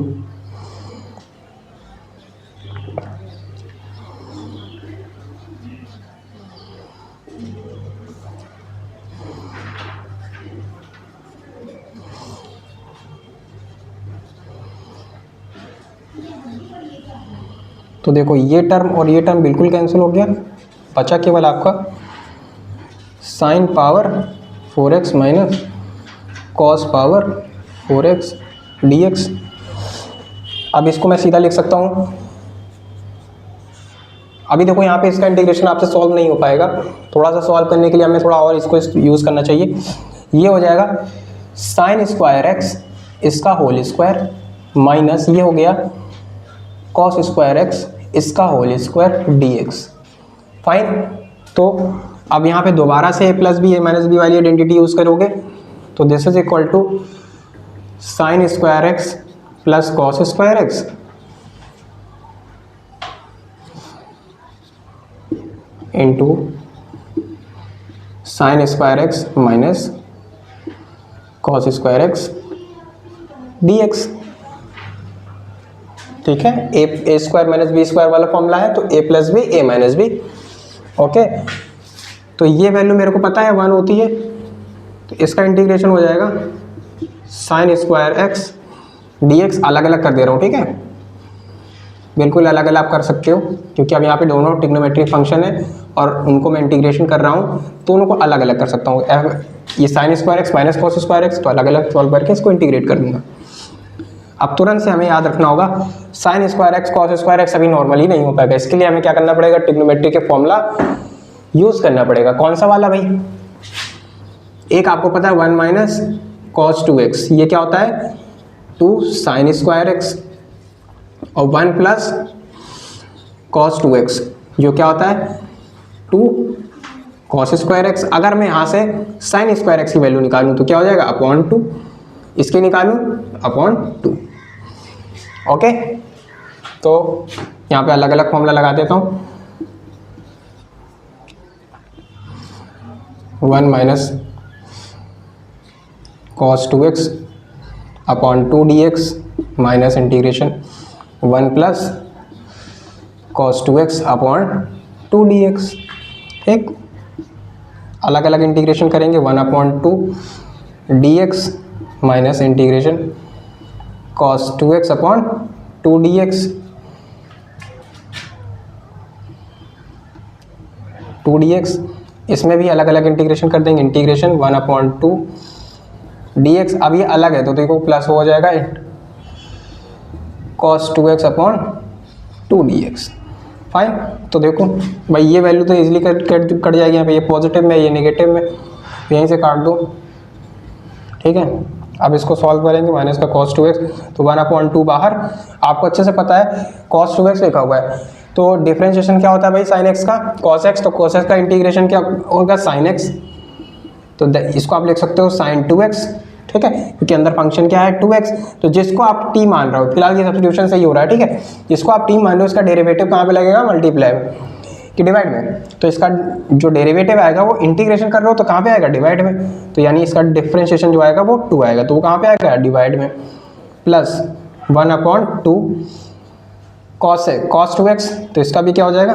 तो देखो ये टर्म और ये टर्म बिल्कुल कैंसिल हो गया, बचा केवल आपका sign power 4x minus cos power 4x dx। अब इसको मैं सीधा लिख सकता हूँ, अभी देखो यहाँ पे इसका इंटीग्रेशन आपसे सॉल्व नहीं हो पाएगा, थोड़ा सा सॉल्व करने के लिए हमें थोड़ा और इसको यूज़ करना चाहिए। ये हो जाएगा साइन स्क्वायर एक्स इसका होल स्क्वायर माइनस ये हो गया कॉस स्क्वायर एक्स इसका होल स्क्वायर dx। फाइन, तो अब यहाँ पे दोबारा से a plus B A minus b वाली आइडेंटिटी यूज़ करोगे, तो this is equal to sine square x plus cos square x into sine square x minus cos square x dx। ठीक है, a square minus B square वाला फॉर्मूला है, तो ए प्लस बी ए माइनस बी। ओके, तो ये वैल्यू मेरे को पता है 1 होती है, तो इसका इंटीग्रेशन हो जाएगा साइन स्क्वायर एक्स dx, अलग अलग कर दे रहा हूँ, ठीक है, बिल्कुल अलग अलग आप कर सकते हो, क्योंकि अब यहाँ पे दोनों ट्रिग्नोमेट्रिक फंक्शन है और उनको मैं इंटीग्रेशन कर रहा हूँ, तो उनको अलग अलग कर सकता हूँ। ये sign square x minus cos square x, तो अलग अलग सॉल्व करके इसको इंटीग्रेट कर दूंगा। अब तुरंत से हमें याद रखना होगा sign square x cos square x अभी नॉर्मली नहीं हो पाएगा, इसके लिए हमें क्या करना पड़ेगा, ट्रिग्नोमेट्री के फॉर्मूला यूज करना पड़ेगा। कौन सा वाला भाई? एक आपको पता है 1 माइनस कॉस 2x, ये क्या होता है 2 साइन स्क्वायर एक्स, और 1 प्लस कॉस 2x जो क्या होता है 2 कॉस स्क्वायर एक्स। अगर मैं यहाँ से साइन स्क्वायर एक्स की वैल्यू निकालूँ तो क्या हो जाएगा अपॉन 2, इसके निकालूँ अपॉन 2। ओके, तो यहाँ पे अलग अलग फॉर्मूला लगा देता हूँ, 1 minus cos 2x upon 2 dx minus integration 1 plus cos 2x upon 2 dx। ठीक, अलग अलग इंटीग्रेशन करेंगे, 1 upon 2 dx minus integration cos 2x upon 2 dx, 2 dx। इसमें भी अलग अलग इंटीग्रेशन कर देंगे, इंटीग्रेशन 1 अपॉन 2 dx। अब ये अलग है तो देखो प्लस हो जाएगा cos 2x upon 2 dx। Fine, तो देखो भाई ये वैल्यू तो इजीली कट जाएगी, यहाँ पे ये पॉजिटिव में ये नेगेटिव में, यहीं से काट दो। ठीक है, अब इसको सॉल्व करेंगे, माइनस का cos 2x, तो 1 अपॉन 2 बाहर, आपको अच्छे से पता है cos 2x लिखा हुआ है, तो डिफरेंशिएशन क्या होता है भाई sin x का, cos x, तो cos x का इंटीग्रेशन क्या होगा sin x, तो इसको आप लिख सकते हो sin 2x। ठीक है, क्योंकि अंदर फंक्शन क्या है 2x, तो जिसको आप t मान रहे हो, फिलहाल ये सब्स्टिट्यूशन सही हो रहा है, ठीक है, जिसको आप t मान रहे हो इसका डेरिवेटिव कहाँ पे लगेगा, मल्टीप्लाई में कि डिवाइड में, तो इसका जो डेरिवेटिव आएगा वो इंटीग्रेशन कर रहे हो तो कहाँ पे आएगा, डिवाइड में, तो यानी इसका डिफरेंशिएशन जो आएगा वो 2 आएगा, तो वो कहाँ पे आएगा, डिवाइड में, प्लस 1/2 कॉस है cos 2x, तो इसका भी क्या हो जाएगा,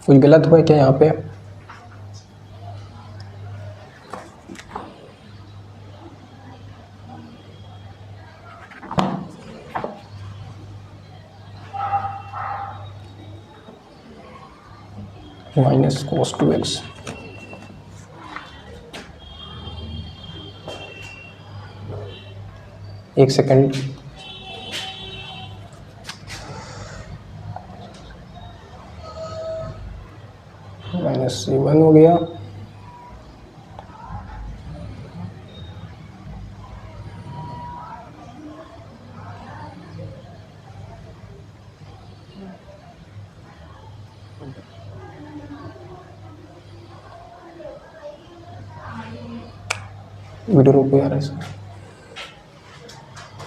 कुछ गलत हुआ है क्या यहाँ पे, माइनस cos 2x, एक सेकेंड, -1 हो गया, वीडियो रोको यार, ऐसा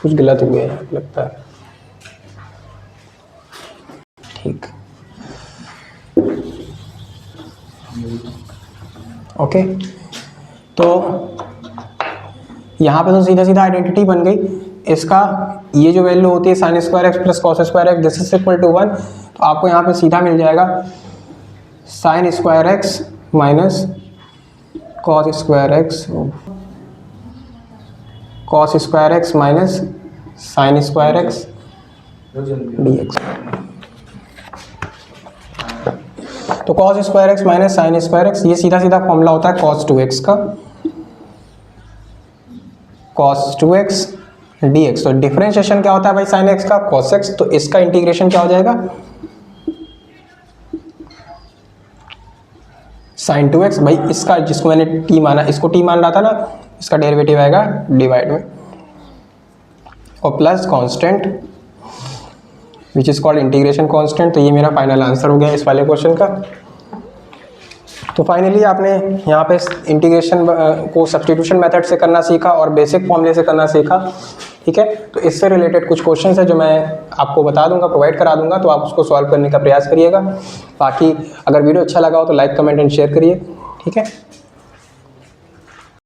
कुछ गलत हो गया है लगता है, ठीक, ओके, तो यहाँ पे तो सीधा सीधा आइडेंटिटी बन गई, इसका ये जो वैल्यू होती है sin square x plus cos square x this is equal to 1, तो आपको यहाँ पे सीधा मिल जाएगा sin square x minus cos square x, cos square x minus sin square x dx, तो cos square x minus sin square x, ये सीधा सीधा फॉर्मूला होता है cos 2x का, cos 2x dx, तो डिफरेंशिएशन क्या होता है भाई sin x का, cos x, तो इसका इंटीग्रेशन क्या हो जाएगा, sin 2x, भाई इसका जिसको मैंने t माना, इसको t मान रहा था ना, इसका डेरिवेटिव आएगा डिवाइड में, और plus constant which is called integration constant, तो ये मेरा फाइनल आंसर हो गया इस वाले क्वेश्चन का। तो फाइनली आपने यहाँ पे इंटीग्रेशन को सब्स्टिट्यूशन मेथड से करना सीखा और बेसिक फॉर्मूले से करना सीखा, ठीक है, तो इससे रिलेटेड कुछ क्वेश्चंस है जो मैं आपको बता दूंगा, प्रोवाइड करा दूंगा, तो आप उसको सॉल्व करने का प्रयास करिएगा। बाकी अगर वीडियो अच्छा लगा हो तो लाइक कमेंट एंड शेयर करिए, ठीक है।